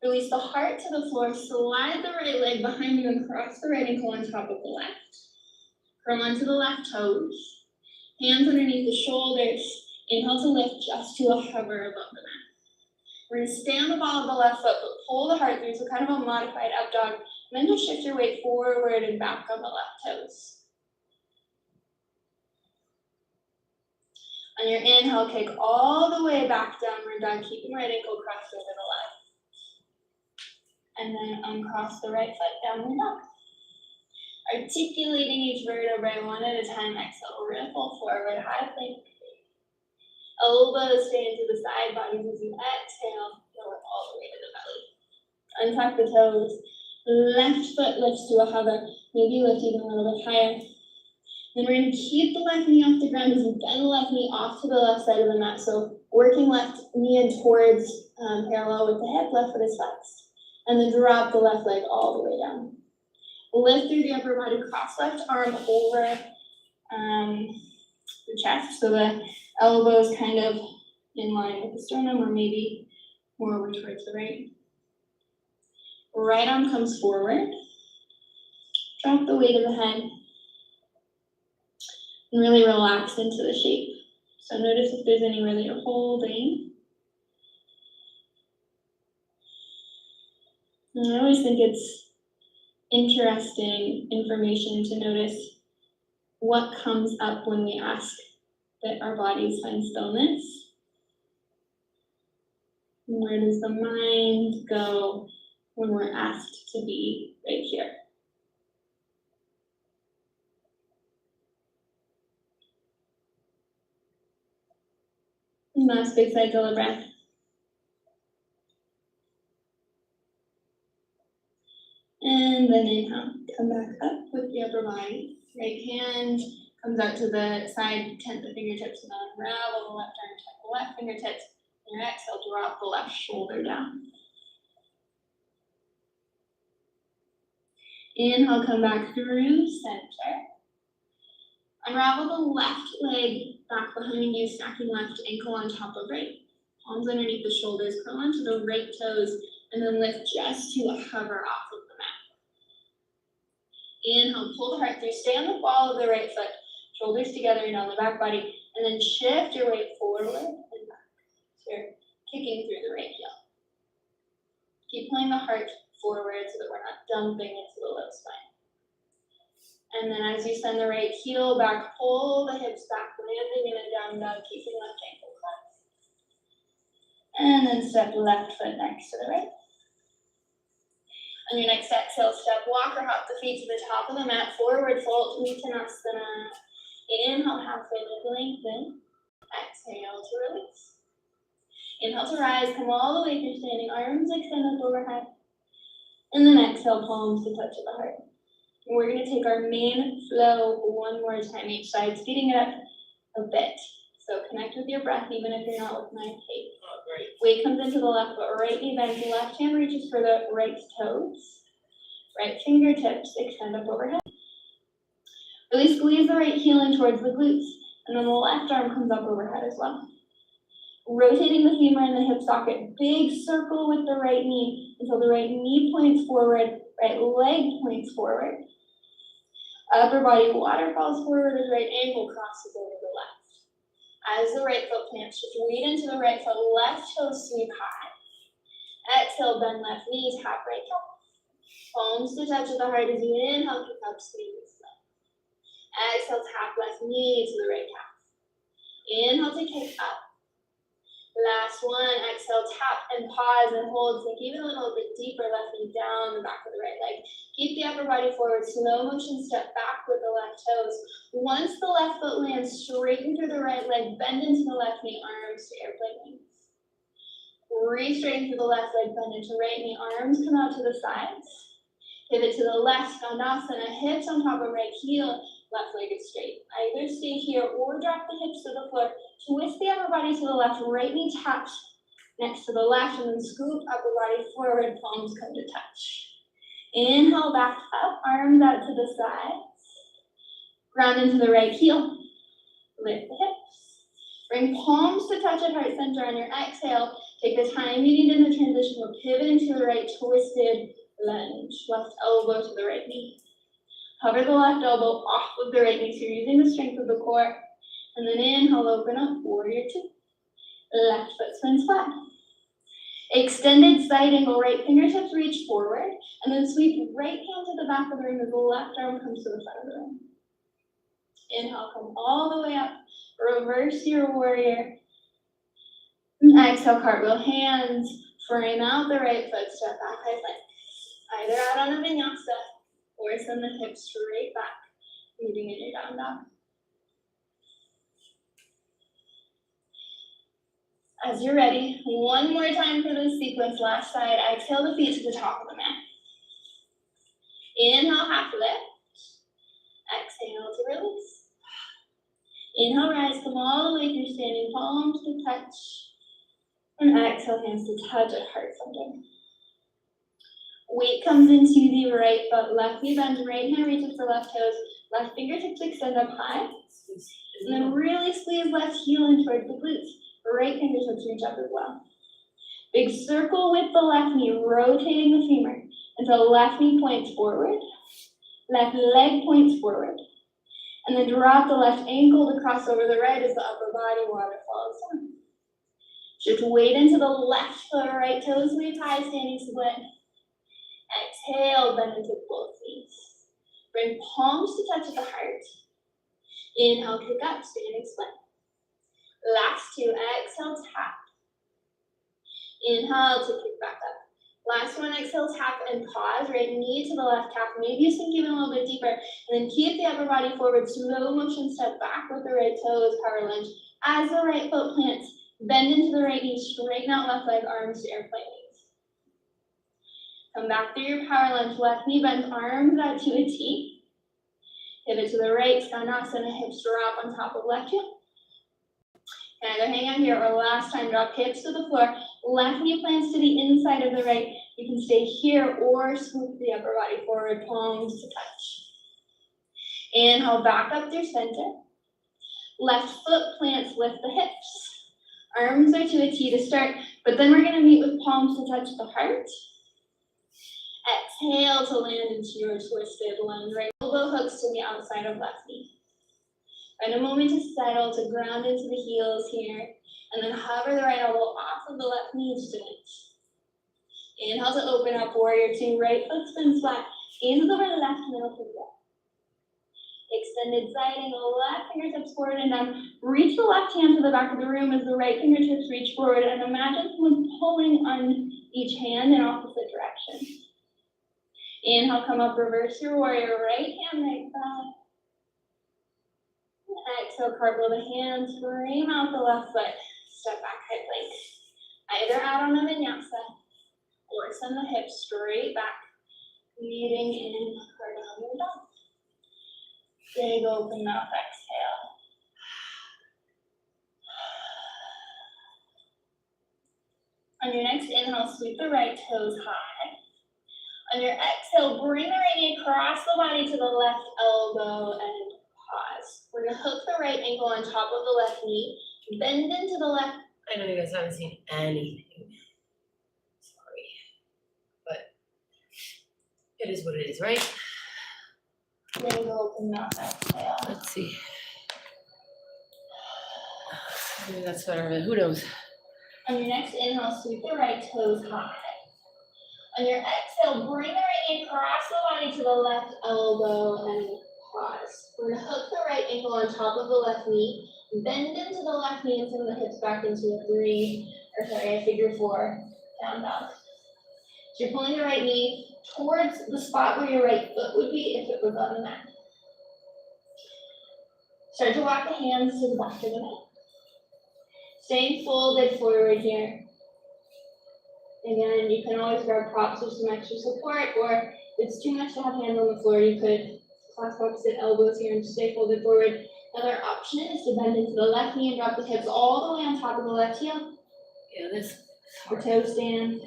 Release the heart to the floor. Slide the right leg behind you and cross the right ankle on top of the left. Curl onto the left toes. Hands underneath the shoulders. Inhale to lift just to a hover above the mat. We're going to stay on the ball of the left foot, but pull the heart through, so kind of a modified up dog. And then just shift your weight forward and back on the left toes. On your inhale, kick all the way back downward dog, keeping right ankle crossed over the left. And then uncross the right foot, downward dog. Articulating each vertebrae one at a time. Exhale, ripple forward, high plank. Elbows stay into the side bodies as you exhale, lower all the way to the belly. Untuck the toes. Left foot lifts to a hover. Maybe lift even a little bit higher. Then we're going to keep the left knee off the ground as you bend the left knee off to the left side of the mat. So working left knee in towards parallel with the hip, left foot is flexed. And then drop the left leg all the way down. Lift through the upper body, cross left arm over the chest. So the elbows kind of in line with the sternum, or maybe more over towards the right. Right arm comes forward. Drop the weight of the head. And really relax into the shape. So notice if there's anywhere that you're holding. And I always think it's interesting information to notice what comes up when we ask that our bodies find stillness. And where does the mind go when we're asked to be right here? And last big cycle of breath. And then inhale, come back up with the upper body. Right hand comes out to the side, tent the fingertips, and then unravel the left arm, tuck the left fingertips. And your exhale, drop the left shoulder down. Inhale, come back through center. Unravel the left leg back behind you, stacking left ankle on top of right. Palms underneath the shoulders, curl onto the right toes, and then lift just to a hover off of the mat. Inhale, pull the heart through, stay on the ball of the right foot, shoulders together and on the back body, and then shift your weight forward and back. So you're kicking through the right heel. Keep pulling the heart forward so that we're not dumping into the low spine. And then as you send the right heel back, pull the hips back, landing in a down dog, keeping left ankle clasped. And then step left foot next to the right. On your next exhale, step walk or hop the feet to the top of the mat, forward fold, Uttanasana. Inhale, halfway lift, lengthen. Exhale to release. Inhale to rise, come all the way through standing, arms extend up overhead. And then exhale, palms to touch the heart. We're gonna take our main flow one more time each side, speeding it up a bit. So connect with your breath, even if you're not with my pace. Oh, great. Weight comes into the left foot, right knee bends, left hand reaches for the right toes. Right fingertips extend up overhead. Really squeeze the right heel in towards the glutes, and then the left arm comes up overhead as well. Rotating the femur in the hip socket, big circle with the right knee until the right knee points forward, right leg points forward. Upper body waterfalls forward as right ankle crosses over the left. As the right foot plants, just weight into the right foot, left toes sweep high. Exhale, bend left knee, tap right toe. Palms to touch at the heart as you inhale, kick up, squeeze. Exhale, tap left knee to the right calf. Inhale to kick up. Last one, exhale, tap and pause and hold. Sink even a little bit deeper, left knee down the back of the right leg. Keep the upper body forward, slow motion step back with the left toes. Once the left foot lands, straighten through the right leg, bend into the left knee, arms to airplane wings. Re-straighten through the left leg, bend into right knee, arms come out to the sides. Pivot to the left, Skandasana, hips on top of right heel, left leg is straight. Either stay here or drop the hips to the floor. Twist the upper body to the left, right knee taps next to the left, and then scoop upper body forward, palms come to touch. Inhale, back up, arms out to the sides. Ground into the right heel. Lift the hips. Bring palms to touch at heart center on your exhale. Take the time you need in the transition. We'll pivot into the right twisted lunge. Left elbow to the right knee. Hover the left elbow off of the right knee, so you're using the strength of the core. And then inhale, open up, warrior two. Left foot spins flat. Extended side angle, right fingertips reach forward, and then sweep right hand to the back of the room as the left arm comes to the front of the room. Inhale, come all the way up, reverse your warrior. Exhale, cartwheel hands, frame out the right foot, step back, high plank. Either out on a vinyasa, or send the hips straight back, moving in your down dog. As you're ready, one more time for this sequence, last side, exhale the feet to the top of the mat. Inhale, half lift. Exhale to release. Inhale, rise, come all the way through standing, palms to touch. And exhale, hands to touch at heart center. Weight comes into the right foot, left knee bends, right hand reaches for left toes, left fingertips extend up high. And then really squeeze left heel in towards the glutes. Right fingertips reach up as well. Big circle with the left knee, rotating the femur until left knee points forward, left leg points forward, and then drop the left ankle to cross over the right as the upper body waterfalls down. Shift weight into the left foot, right toes sweep high, standing split. Exhale, bend into both knees. Bring palms to touch at the heart. Inhale, kick up, standing split. Last two, exhale, tap. Inhale to kick back up. Last one, exhale, tap and pause. Right knee to the left calf. Maybe you sink even a little bit deeper. And then keep the upper body forward. Slow motion step back with the right toes, power lunge. As the right foot plants, bend into the right knee, straighten out left leg, arms to airplane wings. Come back through your power lunge. Left knee bends, arms out to a T. Pivot to the right, Skandasana, hips drop on top of left heel. Either hang out here or last time, drop hips to the floor. Left knee plants to the inside of the right. You can stay here or scoop the upper body forward, palms to touch. Inhale, back up through center. Left foot plants, lift the hips. Arms are to a T to start, but then we're gonna meet with palms to touch the heart. Exhale to land into your twisted lunge. Right elbow hooks to the outside of left knee. Find a moment to settle, to ground into the heels here, and then hover the right elbow off of the left knee to finish. Inhale to open up, warrior two, right foot spins flat, gaze over the left middle to the left. Extended side angle, left fingertips forward and down. Reach the left hand to the back of the room as the right fingertips reach forward, and imagine someone pulling on each hand in opposite directions. Inhale, come up, reverse your warrior, right hand, right side. Exhale, cartwheel the hands, frame out the left foot, step back, high plank. Either out on a vinyasa or send the hips straight back, Breathing in, hard on your dog. Big open mouth exhale. On your next inhale, sweep the right toes high. On your exhale, bring the right knee across the body to the left elbow and pause. We're gonna hook the right ankle on top of the left knee, bend into the left. I know you guys haven't seen anything. Sorry. But it is what it is, right? Big open mouth exhale. Let's see. Maybe that's better, but who knows? On your next inhale, sweep the right toes high. On your exhale, bring the right knee across the body to the left elbow and pause. We're gonna hook the right ankle on top of the left knee, bend into the left knee and send the hips back into a figure four, down dog. So you're pulling the right knee towards the spot where your right foot would be if it was on the mat. Start to walk the hands to the back of the mat. Staying folded forward here. Again, you can always grab props or some extra support, or if it's too much to have hands on the floor, you could clasp opposite elbows here and stay folded forward. Another option is to bend into the left knee and drop the hips all the way on top of the left heel. Yeah, this is Or hard. toe stand.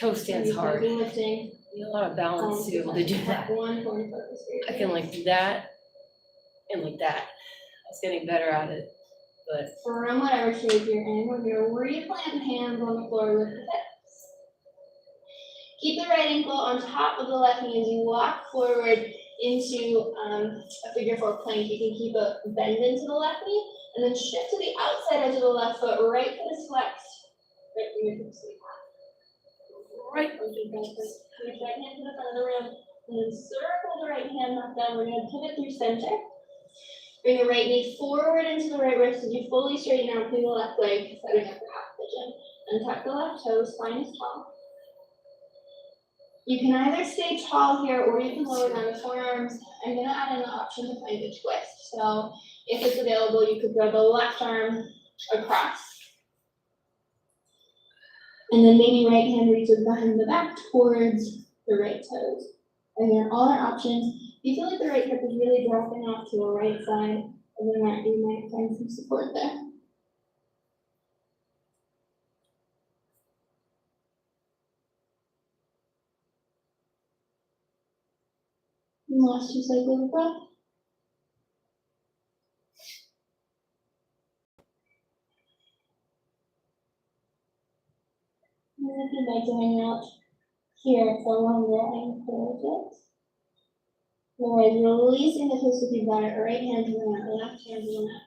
Toe stand's hard. You Lifting. need a lot of balance to be able to do that. One point focus. I can like do that and like that. I was getting better at it, but From whatever shape you're in, we're gonna replant hands on the floor with the hips. Keep the right ankle on top of the left knee as you walk forward into a figure four plank. You can keep a bend into the left knee and then shift to the outside edge of the left foot. Right foot is flexed. Right fingertips to the back. Right hand to the front of the room. And then circle the right hand back down. We're going to pivot through center. Bring the right knee forward into the right wrist as you fully straighten out through the left leg, setting up for half pigeon. Untuck the left toe, spine is tall. You can either stay tall here or you can lower down the forearms. I'm going to add in the option to find a twist. So if it's available, you could throw the left arm across. And then maybe right hand reaches behind the back towards the right toes. Again, all our options. If you feel like the right hip is really dropping off to the right side, and then you might find some support there. And last 2 cycles of breath. And if you'd like to hang out here for longer, I encourage it. Otherwise, releasing the twist if you've got it, right hand to the mat, left hand to the mat.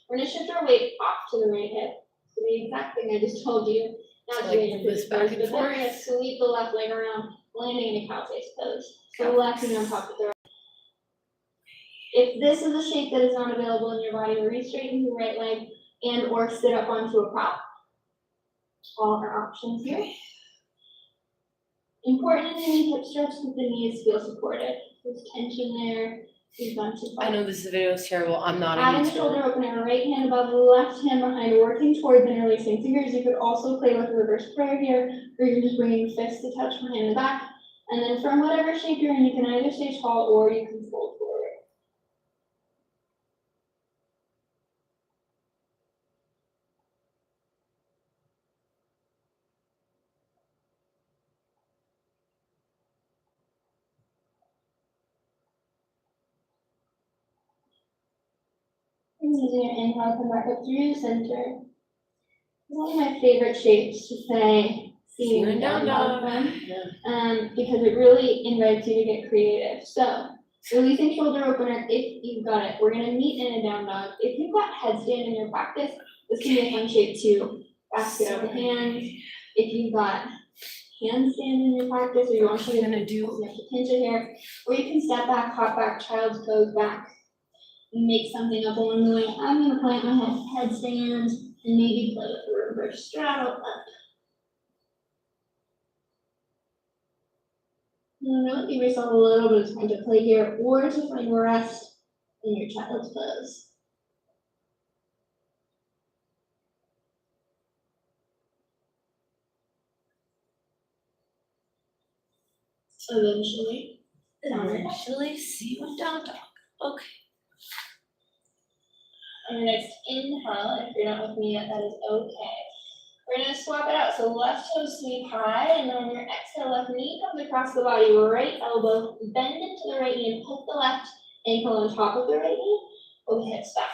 We're going to shift our weight off to the right hip. So the exact thing I just told you. Not like doing this back and but then we're forth. going to sweep the left leg around, landing in a cow face pose. So the left knee on top of the right. If this is a shape that is not available in your body, re-straighten the right leg and or sit up onto a prop. All our options here. Important in any hip stretch that the knees feel supported. There's tension there. We've gone too far. I know this video is terrible. I'm not a Adding the YouTuber. shoulder opener, right hand above the left hand behind, working towards interlacing fingers. You could also play with a reverse prayer here, or you're just bringing fists to touch behind the back. And then from whatever shape you're in, you can either stay tall or you can fold forward. And using your inhale, come back up through center. One of my favorite shapes to say, see you in down dog from, because it really invites you to get creative. So, releasing shoulder opener if you've got it. We're gonna meet in a down dog. If you've got headstand in your practice, this can be a fun shape too. Basket of the hands. If you've got handstand in your practice, or you want to I'm gonna do. you have to pinch it here, or you can step back, hop back, child's pose back, and make something up along the way. I'm gonna plant my headstand and maybe play with the reverse straddle up. And really give yourself a little bit of time to play here or to find rest in your child's pose. eventually. Eventually, see you in down dog. Okay. On your next inhale, if you're not with me yet, that is okay. We're gonna swap it out. So left toe sweep high, and then on your exhale, left knee comes across the body, right elbow, bend into the right knee, and put the left ankle on top of the right knee, pull the hips back.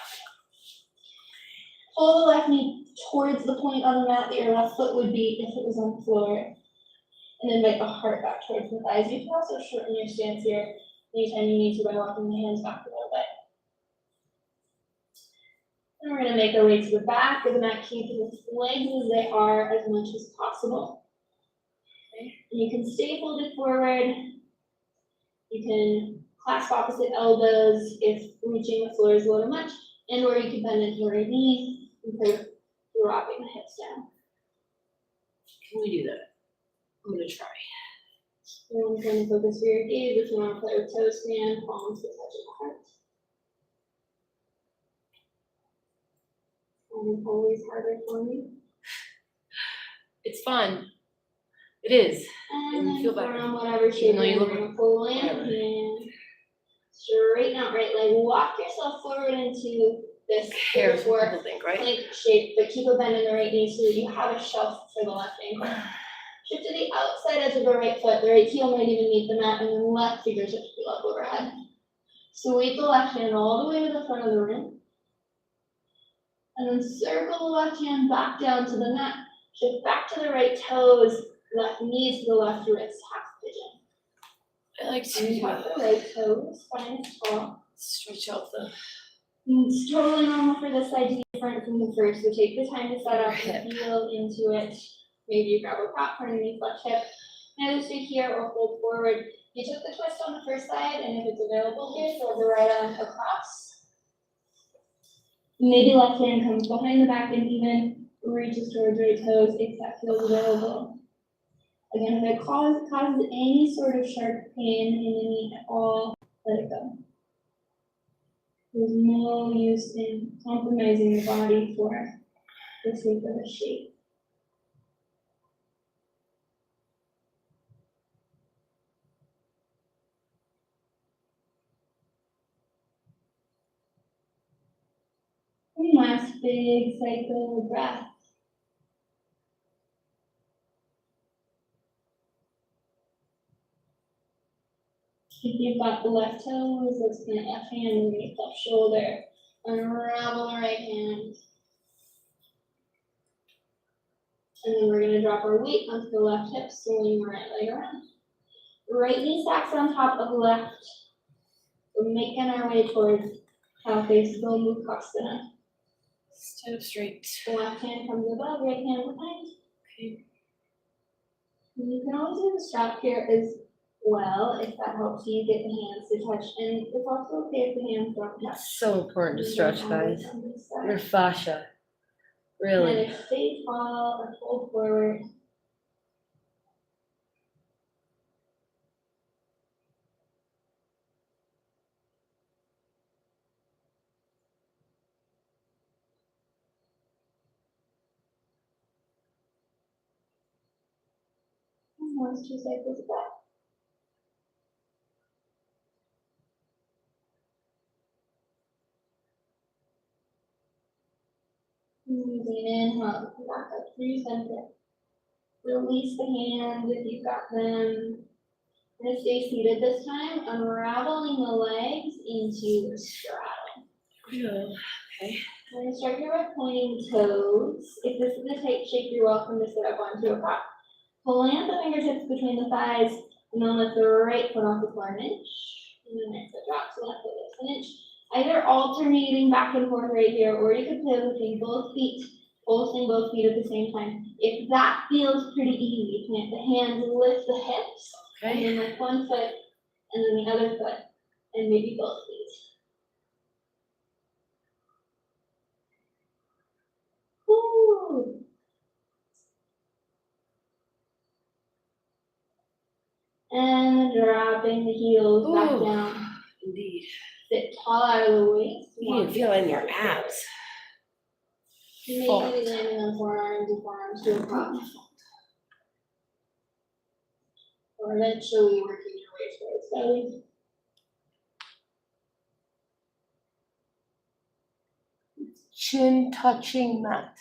Pull the left knee towards the point on the mat that your left foot would be if it was on the floor. And then invite the heart back towards the thighs. You can also shorten your stance here anytime you need to by walking the hands back a little bit. And we're gonna make our way to the back of the mat, keeping the legs as they are as much as possible. Okay. And you can stay folded forward. You can clasp opposite elbows if reaching the floor is a little much, and or you can bend into the right knee and dropping the hips down. Can we do that? I'm gonna try. And kind of focus for your gaze. If you want to play with toe stand, palms to touch the heart. And always harder for me. It's fun. It is. And you then feel better. from whatever shape though you you're look going to pull in whatever. and straighten out right leg. Walk yourself forward into this Here's before what people think, right? plank shape, but keep a bend in the right knee so that you have a shelf for the left ankle. Shift to the outside edge of the right foot. The right heel might even meet the mat, and then left fingertips peel up overhead. Sweep the left hand all the way to the front of the room. And then circle the left hand back down to the mat. Shift back to the right toes, left knee to the left wrist, half pigeon. I like And tuck the right toes, spine is tall. stretch out the It's totally normal for this side to be different from the first, so take the time to set up and feel into it. Maybe you grab a prop for underneath left hip. Either stay here or fold forward. You took the twist on the first side, and if it's available here, throw the right arm across. Maybe left hand comes behind the back and even reaches towards right toes if that feels available. Again, if it causes any sort of sharp pain in the knee at all, let it go. There's no use in compromising the body for the sake of a shape. And last big cycle of breath. If you've got the left toes, let's plant left hand underneath left shoulder. Unravel the right hand. And then we're going to drop our weight onto the left hip, swing the right leg around. Right knee stacks on top of left. We're making our way towards halfway slow Mukhasana. stand up straight. Left hand comes above, right hand behind. Okay. And you can always do the strap here as well, if that helps you get the hands to touch. And it's also okay if the hands don't touch. It's so important to stretch, guys. Your And fascia, really. if stay tall or fold forward. And last 2 cycles back. Using inhale, come back up through center. Release the hands if you've got them. We're gonna stay seated this time, unraveling the legs into a straddle. Okay. We're gonna start here by pointing the toes. If this is a tight shape, you're welcome to sit up onto a prop. Plant the fingertips between the thighs, and then lift the right foot off the floor an inch. And then next foot drops, left foot lifts an inch. Either alternating back and forth right here, or you could play between both feet, pulsing both feet at the same time. If that feels pretty easy, plant the hands, lift the hips, and Okay. then lift one foot, and then the other foot, and maybe both feet. Woo! And dropping the heels back Ooh. down. Indeed. Sit tall out of the waist. You can feel it in your abs. Maybe Fold. landing on forearms and forearms to a prop. Or eventually working your way towards belly. Chin touching mat.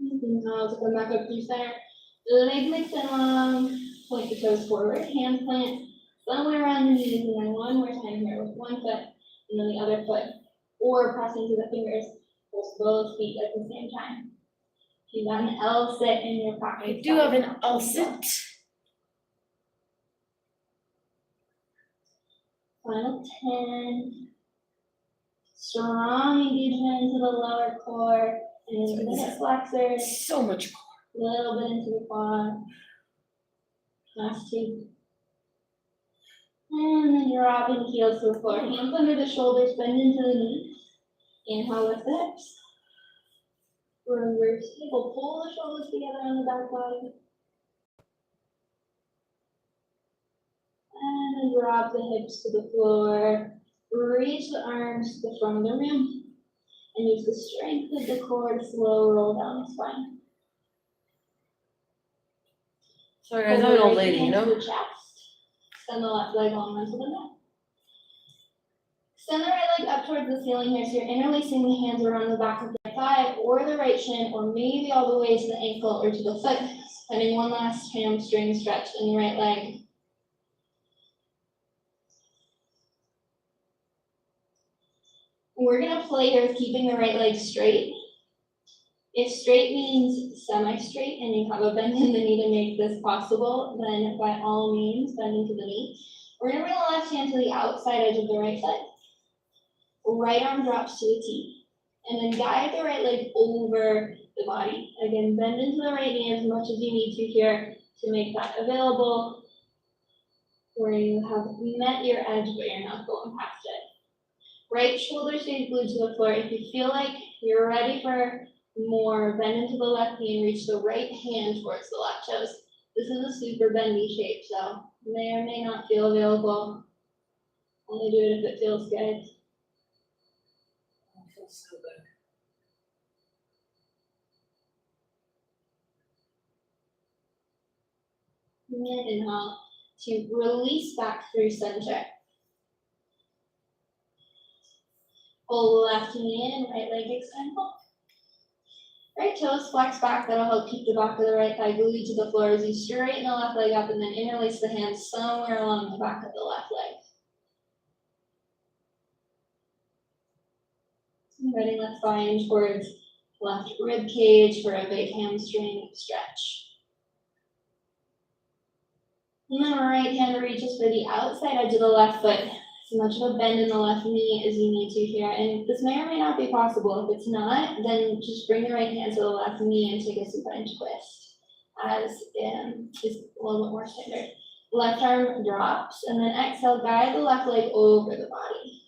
Inhale to come back up through center. Leg length and long. Point the toes forward. Hand plant somewhere on the knees. And then one more time here with one foot and then the other foot. Or pressing to the fingers with both feet at the same time. If you got an L sit in your pocket. I do have an L sit. Final 10. Strong engagement into the lower core and into the hip flexors. So much more. Little bit into the quad. Last 2. And then dropping heels to the floor. Hands under the shoulders, bend into the knees. Inhale, lift the hips. Reverse table, pull the shoulders together on the back body. And then drop the hips to the floor. Reach the arms to the front of the room. And use the strength of the core to slow roll down the spine. Sorry guys, I'm an old lady, you Pull the right hand know? to the chest. Extend the left leg long onto the mat. Extend the right leg up towards the ceiling here, so you're interlacing the hands around the back of the thigh or the right shin, or maybe all the way to the ankle or to the foot. Finding one last hamstring stretch in the right leg. We're gonna play here with keeping the right leg straight. If straight means semi-straight and you have a bend in the knee to make this possible, then by all means, bend into the knee. We're gonna bring the left hand to the outside edge of the right foot. Right arm drops to the T. And then guide the right leg over the body. Again, bend into the right knee as much as you need to here to make that available, where you have met your edge, but you're not going past it. Right shoulder stays glued to the floor. If you feel like you're ready for more, bend into the left knee and reach the right hand towards the left toes. This is a super bendy shape, so may or may not feel available. Only do it if it feels good. It feels so good. And then inhale to release back through center. Pull left knee in, right leg extend pull. Right toes flex back, that'll help keep the back of the right thigh glued to the floor as you straighten the left leg up and then interlace the hands somewhere along the back of the left leg. Ready, let's find towards left rib cage for a big hamstring stretch. And then right hand reaches for the outside edge of the left foot. As much of a bend in the left knee as you need to here. And this may or may not be possible. If it's not, then just bring the right hand to the left knee and take a supine twist. As is a little bit more standard. Left arm drops, and then exhale, guide the left leg over the body.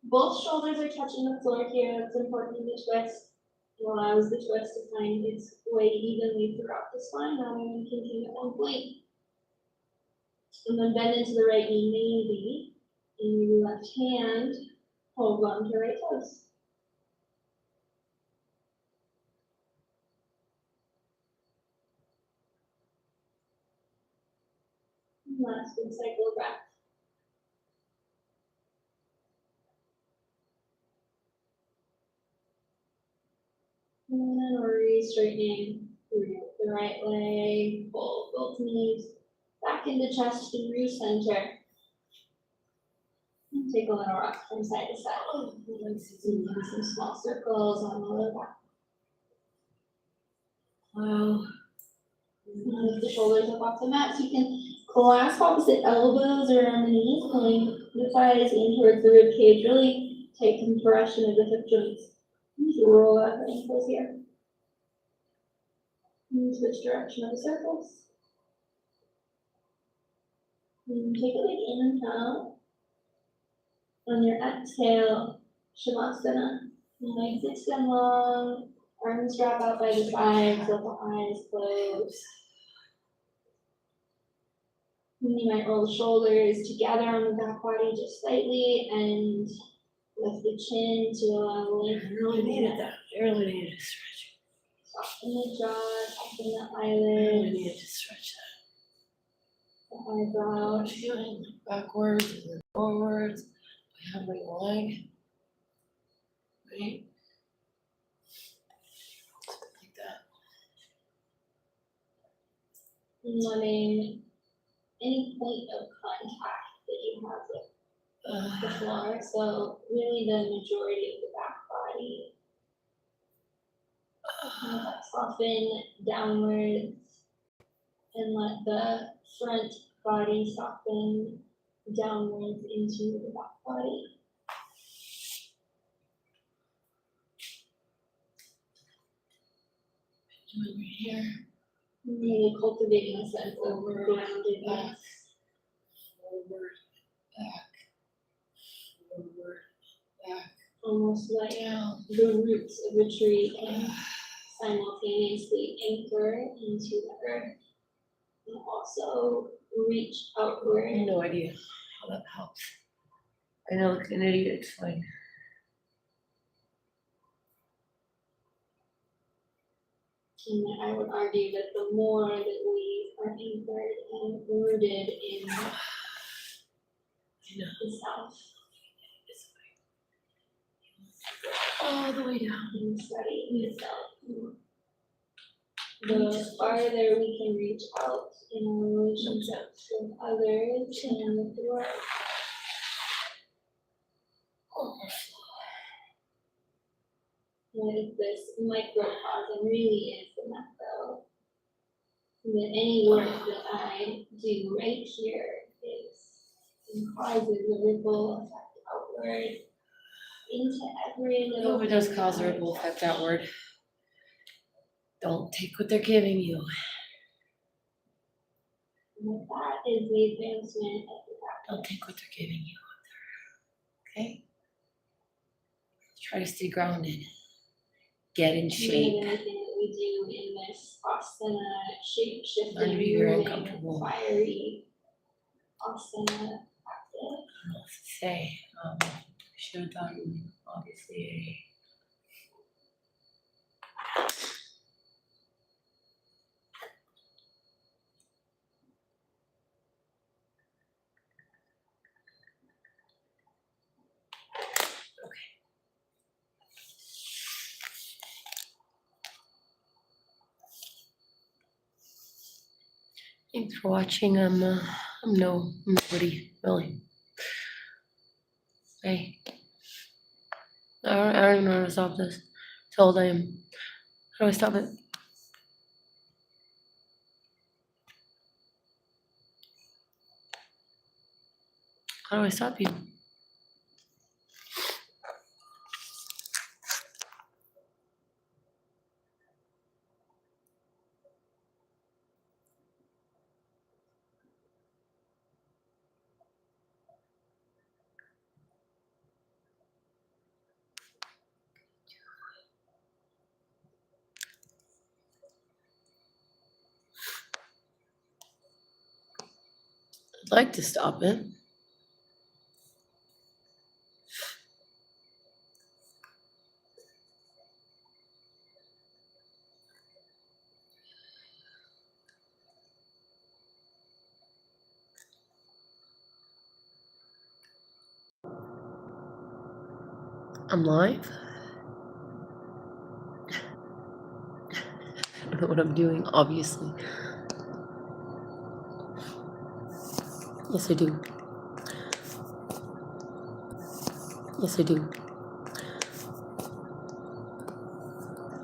Both shoulders are touching the floor here. That's important in the twist. It allows the twist to find its way evenly throughout the spine, rather than continuing at one point. And then bend into the right knee, maybe. And your left hand, hold on to right toes. Last big cycle of breath. And then re-straightening through the right leg, pull both knees back into chest through center. And take a little rock from side to side. And some small circles on the lower back. Wow. And lift the shoulders up off the mat so you can clasp opposite elbows around the knees, pulling the thighs in towards the rib cage. Really tight compression of the hip joints. Just roll out the ankles here. And switch direction of the circles. And take a big inhale. On your exhale, Shavasana. Legs extend long, arms drop out by the sides, let the eyes close. And you might roll the shoulders together on the back body just slightly and lift the chin to allow length. I really needed that. I really needed to stretch. Soften the jaw, soften the I really eyelids. needed to stretch eyebrows. Feeling backwards and then forwards. I have my leg. Right? Like that. And letting any point of contact that you have with the floor, so really the majority of the back body. Let that soften downwards and let the front body soften downwards into the back body. Doing right here. Really cultivating a sense of Forward, groundedness. back, forward, back, forward, back, Almost like down. the roots of a tree can simultaneously anchor into the earth and also reach I outward. have no idea how that helps. I know like an idiot, it's fine. And I would argue that the more that we are anchored and rooted in I know. the self All the way down. and studying the self, the farther we can reach out in our relationships with others and with the world. What if this microcosm really is the macro? And that any work that I do right here causes a ripple effect outward into every I little. hope it does thing cause a that I ripple touch. effect outward. Don't take what they're giving you. And that is the advancement of the practice. Don't take what they're giving you. Okay? Try to stay grounded. Get in shape. And anything that we do in this asana, shape shifting, Learn to be very moving, uncomfortable. fiery asana practice. I don't know what to say. Should have done obviously Thanks for watching. I'm nobody really. Hey, I don't even know how to stop this. How old I am. How do I stop it? How do I stop you? I'd like to stop it. I'm live. I don't know what I'm doing, obviously. Yes, I do. Yes, I do.